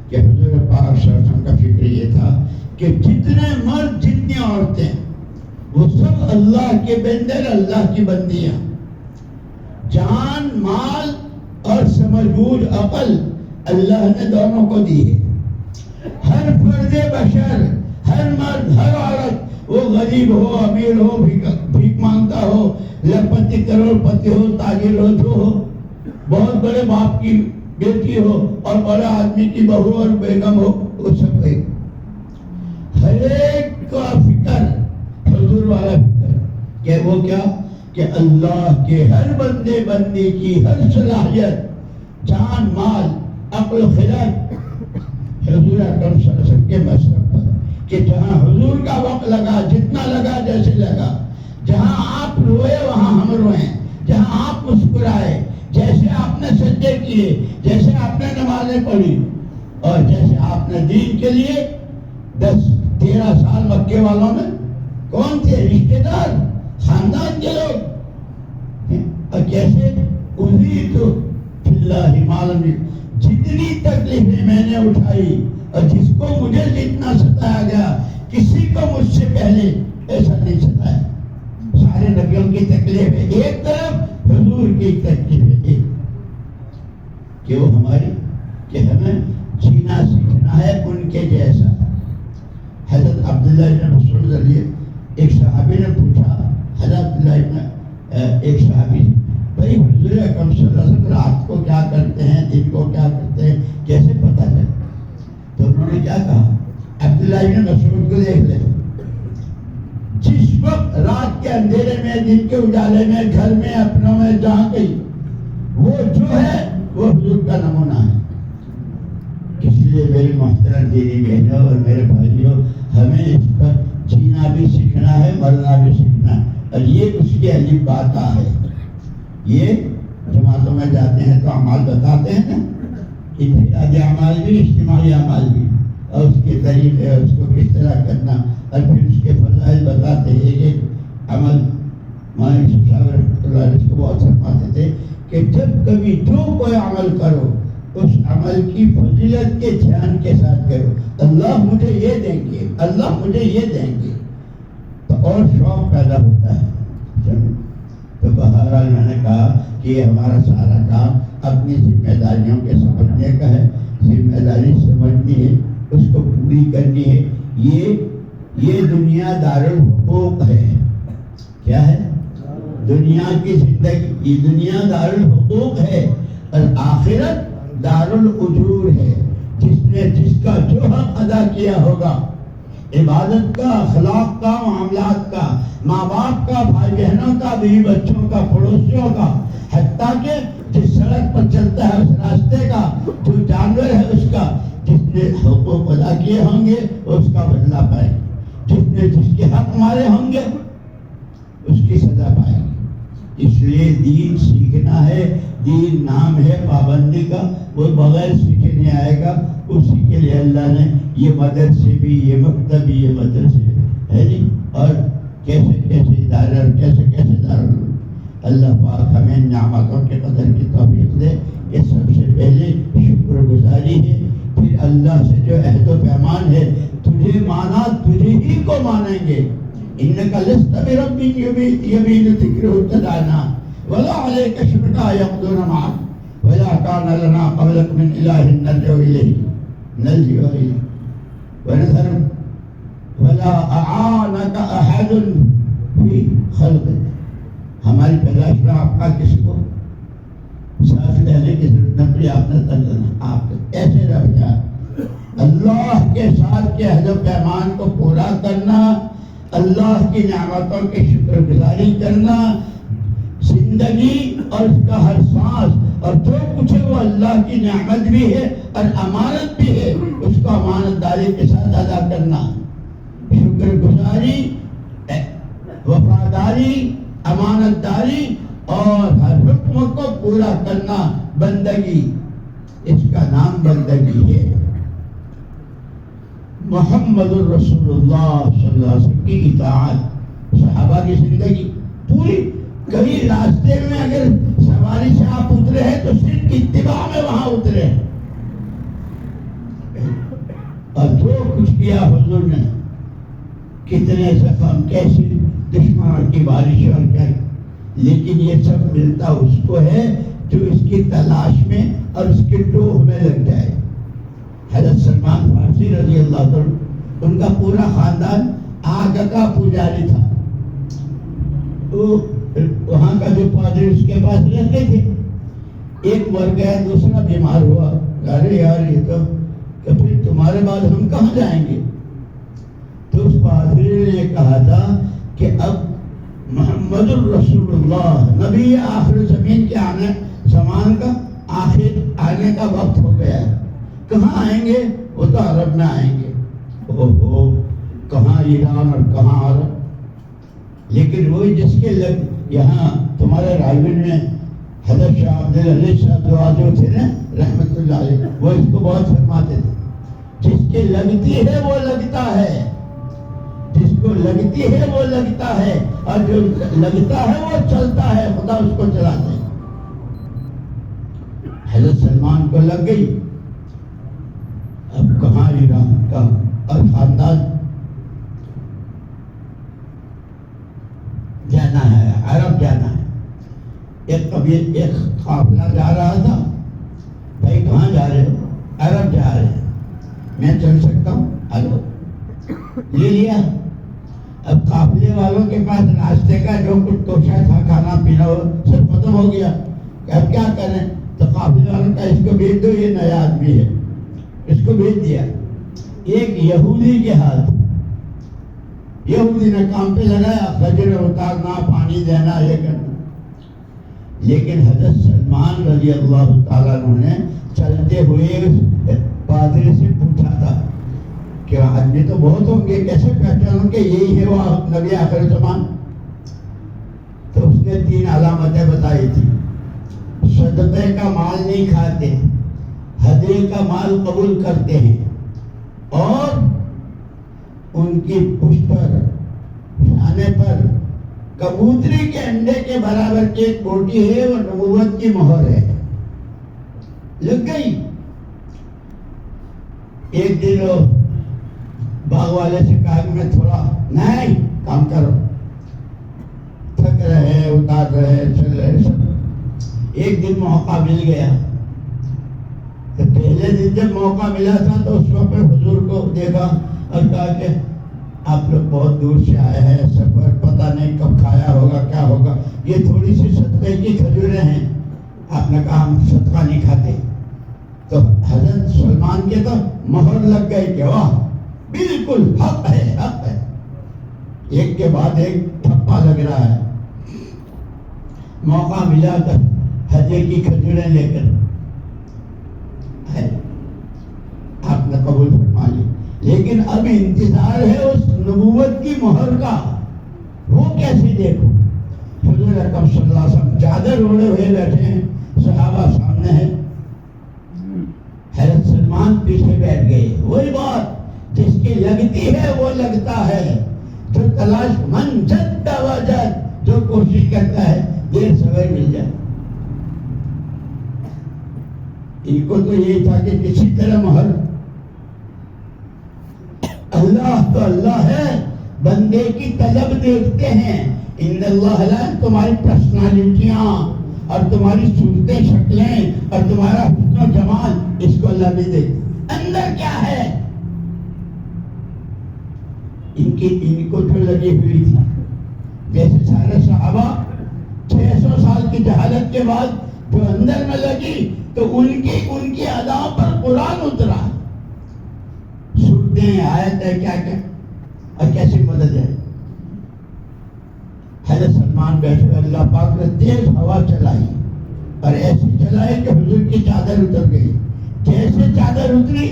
کہ حضور پاک صلی اللہ علیہ وسلم کا فکر یہ تھا کہ جتنے مرد جتنی عورتیں وہ سب اللہ کے بندے، اللہ کی بندیاں. جان، مال اور سمجھ بوجھ، عقل اللہ نے دونوں کو دی ہے. ہر فرد بشر، ہر مرد، ہر عورت، وہ غریب ہو، امیر ہو، بھیک مانگتا ہو، لکھپتی کروڑ پتی ہو، تاجر ہو، جو ہو، بہت بڑے باپ کی بیٹی ہو اور بڑے آدمی کی بہو اور بیگم ہو، وہ سب ایک. ہر ایک کا فکر حضور والا فکر کہ وہ کیا کہ اللہ کے ہر بندے بندی کی ہر صلاحیت، جان، مال، عقل و خرد حضور اکرم صلی اللہ علیہ وسلم کے مصرف پر. کہ جہاں حضور کا وقت لگا، جتنا لگا، جیسے لگا، جہاں آپ روئے وہاں ہم روئیں، جہاں آپ مسکرائے، جیسے آپ نے سجدے کیے، جیسے آپ نے نمازیں پڑھی، اور جیسے آپ نے دین کے لیے 10-13 سال مکے والوں میں کون تھے؟ رشتے دار، خاندان کے لوگ. اور کیسے انہی تو فی اللہ معلوم. جتنی تکلیفیں میں نے اٹھائی اور جس کو مجھے جتنا ستایا گیا، کسی کو مجھ سے پہلے ایسا نہیں ستایا. سارے نبیوں کی تکلیفیں ایک طرف، حضور کی تکلیفیں ایک. کہ وہ ہماری کہ ہمیں جینا سیکھنا ہے ان کے جیسا. حضرت عبداللہ بن مسعود رضی ایک صحابی نے پوچھا، حضرت عبداللہ بن ایک صحابی، بھائی حضور اکرم صلی اللہ علیہ وسلم رات کو کیا کرتے ہیں، دن کو کیا کرتے ہیں، کیسے پتہ چلے؟ تو انہوں نے کیا کہا؟ عبداللہ بن مسعود کو دیکھ لے، جس وقت رات کے اندھیرے میں، دن کے اجالے میں، گھر میں، اپنوں میں، جہاں کہیں، وہ جو ہے وہ حضور کا نمونہ ہے. اس لیے میری محترم دینی بہنوں اور میرے بھائیوں، ہمیں اس پر جینا بھی سیکھنا ہے، مرنا بھی سیکھنا ہے. اور یہ اس کی عجیب بات ہے. یہ جماعتوں میں جاتے ہیں تو اعمال بتاتے ہیں نا، انفرادی اعمال بھی، اجتماعی اعمال بھی، اور اس کے طریقے، اس کو کس طرح کرنا، اور پھر اس کے فضائل بتاتے ہیں. ایک عمل مولانا یوسف صاحب رحمۃ اللہ علیہ کو بہت فرماتے تھے کہ جب کبھی جو کوئی عمل کرو، اس عمل کی فضیلت کے دھیان کے ساتھ کرو. اللہ مجھے یہ دیں گے، اللہ مجھے یہ دیں گے، تو اور شوق پیدا ہوتا ہے. تو بہرحال میں نے کہا کہ یہ ہمارا سارا کام اپنی ذمہ داریوں کے سمجھنے کا ہے. ذمہ داری سمجھنی ہے، اس کو پوری کرنی ہے. یہ دنیا دارالحقوق ہے. کیا ہے؟ دنیا کی زندگی، یہ دنیا دارالحقوق ہے، اور آخرت دارالعجور ہے. جس کا جو حق ادا کیا ہوگا، عبادت کا، اخلاق کا، معاملات کا، ماں باپ کا، بھائی بہنوں کا، بیوی بچوں کا، پڑوسیوں کا، حتیٰ کہ جس سڑک پر چلتا ہے اس راستے کا، جو جانور ہے اس کا، جس نے حقوق ادا کیے ہوں گے اس کا بدلہ پائے گی. جس کے حق مارے ہوں گے اس کی سزا پائے گی. اس لیے دین سیکھنا ہے. دین نام ہے پابندی کا، وہ بغیر سیکھے نہیں آئے گا. اسی کے لیے اللہ نے یہ مدرسے بھی، یہ مکتب بھی، یہ مدرسے ہے جی، اور کیسے کیسے ادارے اور کیسے کیسے دار. اللہ پاک ہمیں نعمتوں کے قدر کی توفیق دے. یہ سب سے پہلے شکر گزاری ہے، پھر اللہ سے جو عہد و پیمان ہے، تجھے مانا تجھے ہی کو مانیں گے. انک لست برب یمین ذکرہ تدعنا ولا علیک شرکا یعبدون معک ولا کان لنا قبلک من الہ نرجو الیہ ونذر ولا اعانک احد فی خلقک. ہماری پیدائش میں آپ کا کسی کو سانس لینے کی ضرورت نہ پڑی. آپ نے تنظیم آپ ایسے رہ جائے. اللہ کے ساتھ کے عہد و پیمان کو پورا کرنا، اللہ کی نعمتوں کی شکر گزاری کرنا، زندگی اور اس کا ہر سانس اور جو کچھ ہے وہ اللہ کی نعمت بھی ہے اور امانت بھی ہے، اس کو امانت داری کے ساتھ ادا کرنا. شکر گزاری، وفاداری، امانت داری اور ہر حکم کو پورا کرنا بندگی، اس کا نام بندگی ہے۔ محمد الرسول اللہ صلی اللہ علیہ وسلم کی اطاعت، صحابہ کی زندگی پوری، کبھی راستے میں اگر سواری سے آپ اترے ہیں تو صرف اتباع میں وہاں اترے ہیں، اور جو کچھ کیا حضور نے، کتنے زخم، کیسی دشمنوں کی بارش اور کیا، لیکن یہ سب ملتا اس کو ہے جو اس کی تلاش میں اور اس کے ٹوہ میں لگ جائے۔ حضرت سلمان فارسی رضی اللہ عنہ، ان کا پورا خاندان آگ کا پجاری تھا، تو وہاں کا جو پادری اس کے پاس رہتے تھے، ایک مر گیا، دوسرا بیمار ہوا، ارے یار یہ تو کہ پھر تمہارے بعد ہم کہاں جائیں گے؟ تو اس پادری نے کہا تھا کہ اب محمد الرسول اللہ، نبی آخر زمین کے آنے، زمان کا آخر آنے کا وقت ہو گیا ہے، کہاں آئیں گے؟ وہ تو عرب میں آئیں گے۔ اوہو، کہاں ایران اور کہاں عرب؟ لیکن وہی جس کے لگ یہاں تمہارے رائے میں حضرت شاہ عبدالعزیز صاحب جو تھے نا رحمت اللہ علیہ، وہ اس کو بہت فرماتے تھے، جس کے لگتی ہے وہ لگتا ہے، جس کو لگتی ہے وہ لگتا ہے، اور جو لگتا ہے وہ چلتا ہے، خدا اس کو چلاتا ہے۔ حضرت سلمان کو لگ گئی، اب کہاں ایران کا اور خاندان جانا ہے، عرب جانا ہے۔ ایک قافلہ جا رہا تھا، بھائی کہاں جا رہے ہو؟ عرب جا رہے ہیں، میں چل سکتا ہوں، آلو لے لیا۔ اب قافلے والوں کے پاس راستے کا جو کچھ توشہ تھا، کھانا پینا سب ختم ہو گیا، اب کیا کریں؟ تو قافلے والوں کا اس کو بھیج دو، یہ نیا آدمی ہے، اس کو بھیج دیا۔ ایک یہودی کے ہاتھ، یہودی نے کام پہ لگایا، فجر اتارنا، پانی دینا، یہ کرنا۔ لیکن حضرت سلمان رضی اللہ تعالیٰ عنہ نے چلتے ہوئے پادری سے پوچھا تھا کہ آدمی تو بہت ہوں گے، کیسے پہچانوں کہ یہی ہے وہ نبی آخر زمان؟ تو اس نے 3 علامتیں بتائی تھی۔ صدقے کا مال نہیں کھاتے، ہدیے کا مال قبول کرتے ہیں، اور ان کی پشت پر، شانے پر کبوتری کے انڈے کے برابر کی ایک بوٹی ہے، وہ نبوت کی مہر ہے۔ لگ گئی۔ ایک دن وہ باغ والے سے کہا کہ میں تھوڑا نہیں کام کرو، تھک رہے، اتار رہے، چل رہے سب۔ ایک دن موقع مل گیا، تو پہلے دن جب موقع ملا تھا تو اس وقت حضور کو دیکھا اور کہا کہ آپ لوگ بہت دور سے آئے ہیں، سفر پتہ نہیں کب کھایا ہوگا، کیا ہوگا، یہ تھوڑی سی صدقے کی کھجوریں ہیں۔ آپ نے کہا ہم صدقہ نہیں کھاتے۔ تو حضرت سلمان کے تو مہر لگ گئی کہ واہ، بالکل حق ہے، حق ہے۔ ایک کے بعد ایک تھپا لگ رہا ہے۔ موقع ملا تو ہدیے کی کھجوریں لے کر آپ نے قبول فرما لی، لیکن اب انتظار ہے اس نبوت کی مہر کا، وہ کیسے دیکھو؟ حضور اکرم صلی اللہ علیہ وسلم چادر اوڑھے ہوئے بیٹھے ہیں، صحابہ سامنے ہیں، حضرت سلمان پیچھے بیٹھ گئے۔ وہی بات، جس کی لگتی ہے وہ لگتا ہے، جو تلاش من جد وجد، جو کوشش کرتا ہے دیر سویر مل جائے۔ ان کو تو یہی تھا کہ کسی طرح مہر، اللہ تو اللہ ہے، بندے کی طلب دیکھتے ہیں۔ ان اللہ لا، تمہاری پرسنالٹیاں اور تمہاری صورتیں، شکلیں اور تمہارا حسن و جمال، اس کو اللہ نہیں دیکھتا، اندر کیا ہے۔ ان کو جو لگی ہوئی تھی، جیسے سارے صحابہ 600 سال کی جہالت کے بعد جو اندر میں لگی، تو ان کی اداؤں پر قرآن اترا، سنتے ہیں آیت ہے کیا کیا اور کیسی مدد ہے۔ حضرت سلمان بیٹھے، اللہ پاک نے تیز ہوا چلائی اور ایسی چلائی کہ حضور کی چادر اتر گئی۔ جیسے چادر اتری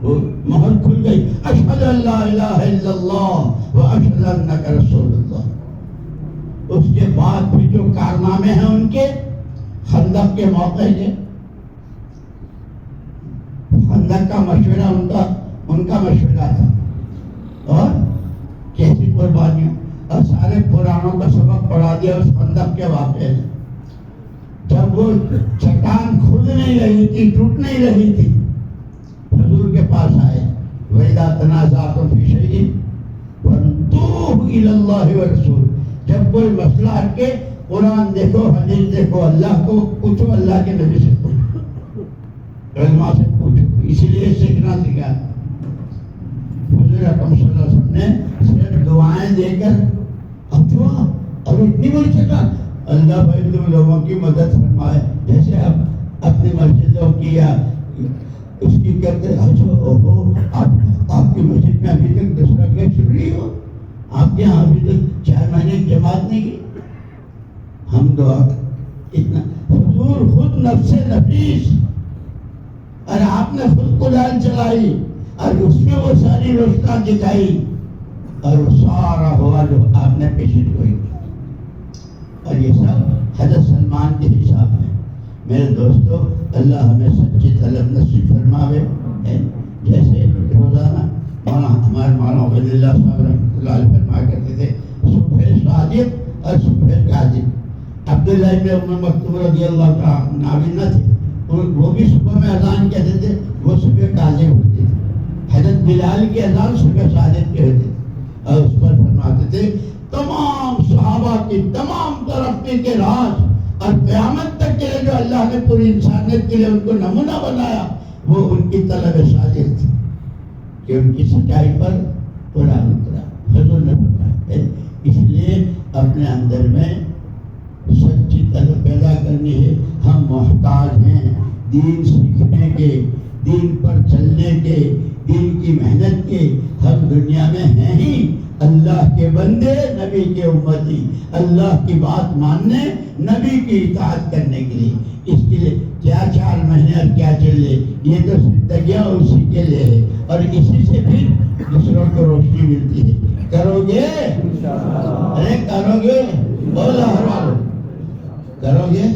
وہ مہر کھل گئی، اشہد ان لا الہ الا اللہ و اشہد انک رسول اللہ۔ اس کے بعد بھی جو کارنامے ہیں ان کے، خندق کے موقع کے خندق کا مشورہ ان کا مشورہ تھا، اور کیسی قربانیوں، اور سارے پرانوں کا سبق پڑھا دیا اس خندق کے واقعے نے۔ جب وہ چٹان کھل نہیں رہی تھی، ٹوٹ نہیں رہی تھی، حضور کے پاس آئے، وَإِذَا تَنَازَعْتُمْ فِي شَيْءٍ فَرُدُّوهُ إِلَى اللَّهِ وَالرَّسُولِ، جب کوئی مسئلہ ہٹے قرآن دیکھو، حدیث دیکھو، اللہ کو پوچھو، اللہ کے نبی سے پوچھو، علماء سے پوچھو، اسی لیے سیکھنا سکھا۔ حضور اکرم صلی اللہ علیہ وسلم نے صرف دعائیں دے کر اب دعا اور اتنی بڑی جگہ اللہ بھائی تم لوگوں کی مدد فرمائے، جیسے اب اپنی مسجدوں کی یا اس کی کرتے آپ کی مسجد میں ابھی تک 10 رکعت چھوٹ رہی ہو، آپ کے یہاں ابھی تک 4 مہینے کی جماعت نہیں کی، ہم دعا اتنا حضور خود نفس نفیس، اور آپ نے خود قرآن چلائی اور اس میں وہ ساری روشنا دکھائی، اور وہ سارا ہوا جو آپ نے پیشن گوئی کی، اور یہ سب حضرت سلمان کے حساب میں۔ میرے دوستو، اللہ ہمیں سچی طلب نصیب فرماوے، جیسے روزانہ ہمارے مولانا عبید اللہ صاحب رحمۃ اللہ علیہ فرمایا کرتے تھے، صبح صادق اور صبح کاذب۔ عبداللہ ابن ام مکتوم رضی اللہ تعالیٰ نابینا تھے، وہ بھی صبح میں اذان کہتے تھے، وہ صبح کاذب ہوتے تھے۔ حضرت بلال کی اذان صبح صادق کے ہوتے تھے، اور اس پر فرماتے تھے تمام صحابہ کی تمام ترقی کے راز اور قیامت تک کے لیے جو اللہ نے پوری انسانیت کے لیے ان کو نمونہ بنایا، وہ ان کی طلب صادق تھی کہ ان کی سچائی پر قرآن اترا، حضور نے بتایا۔ اس لیے اپنے اندر میں سچی طلب پیدا کرنی ہے۔ ہم محتاج ہیں دین سیکھنے کے، دین پر چلنے کے، دین کی محنت کے۔ ہم دنیا میں ہیں ہی اللہ کے بندے، نبی کے امتی، اللہ کی بات ماننے، نبی کی اطاعت کرنے کے لیے۔ اس کے لیے کیا 4 مہینے اور کیا چلے، یہ تو زندگیاں اسی کے لیے ہے، اور اسی سے پھر دوسروں کو روشنی ملتی ہے۔ کرو گے؟ ارے کرو گے؟ بولا ہر والو کرو گے؟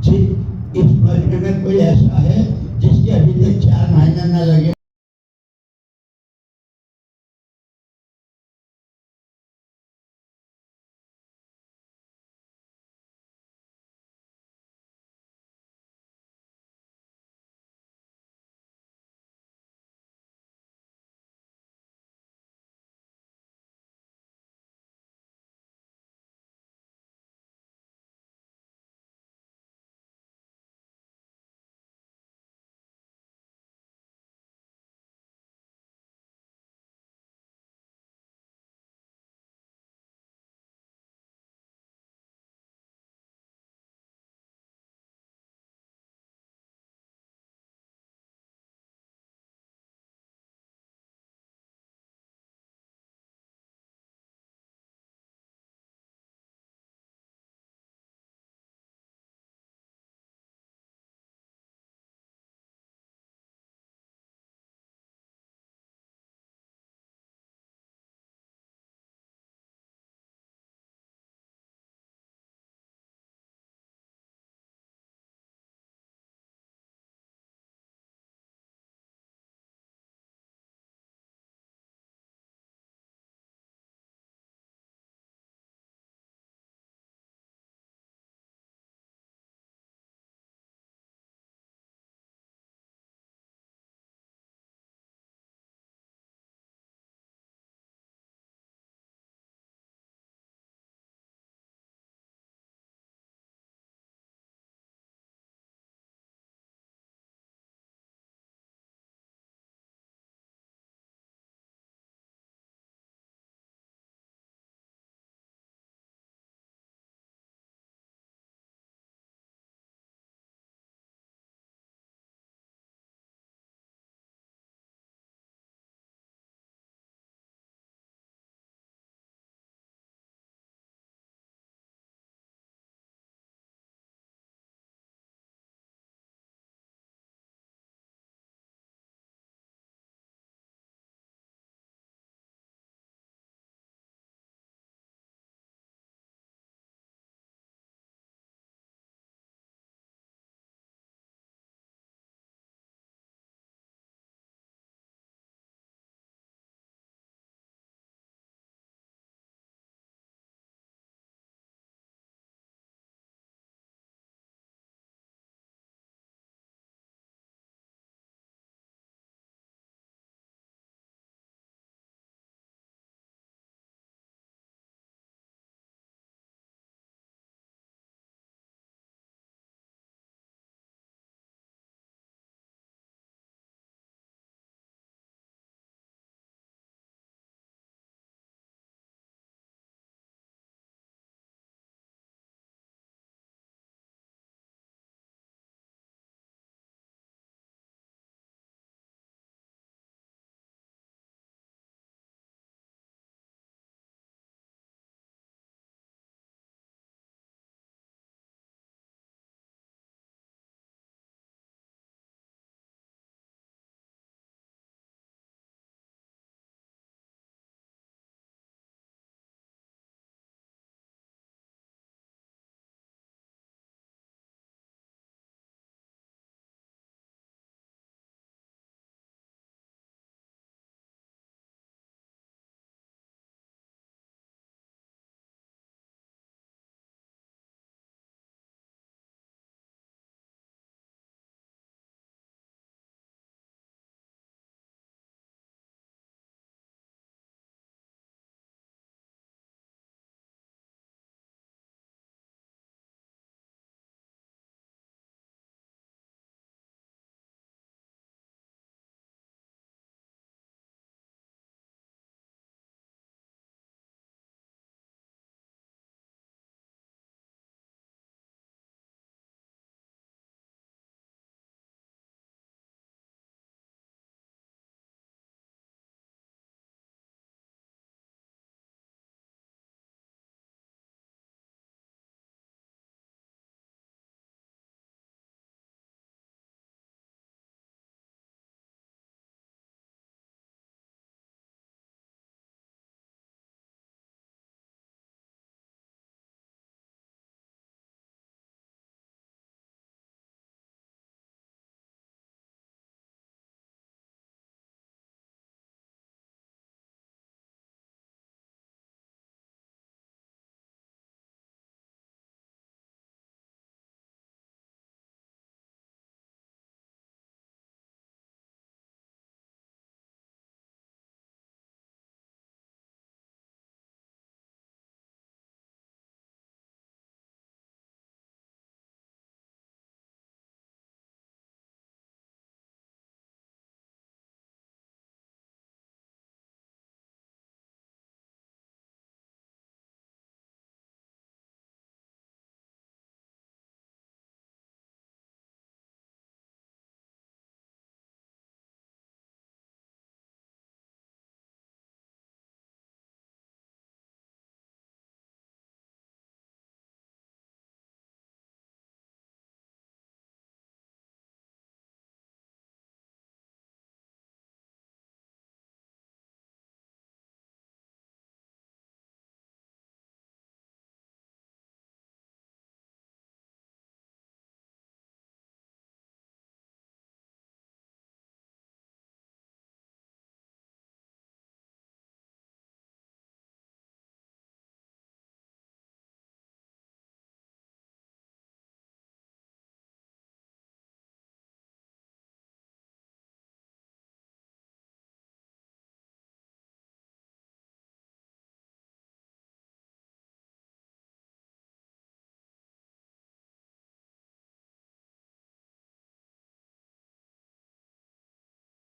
جی، اس مجمع میں کوئی ایسا ہے جس کے ابھی تک 4 مہینے نہ لگے؟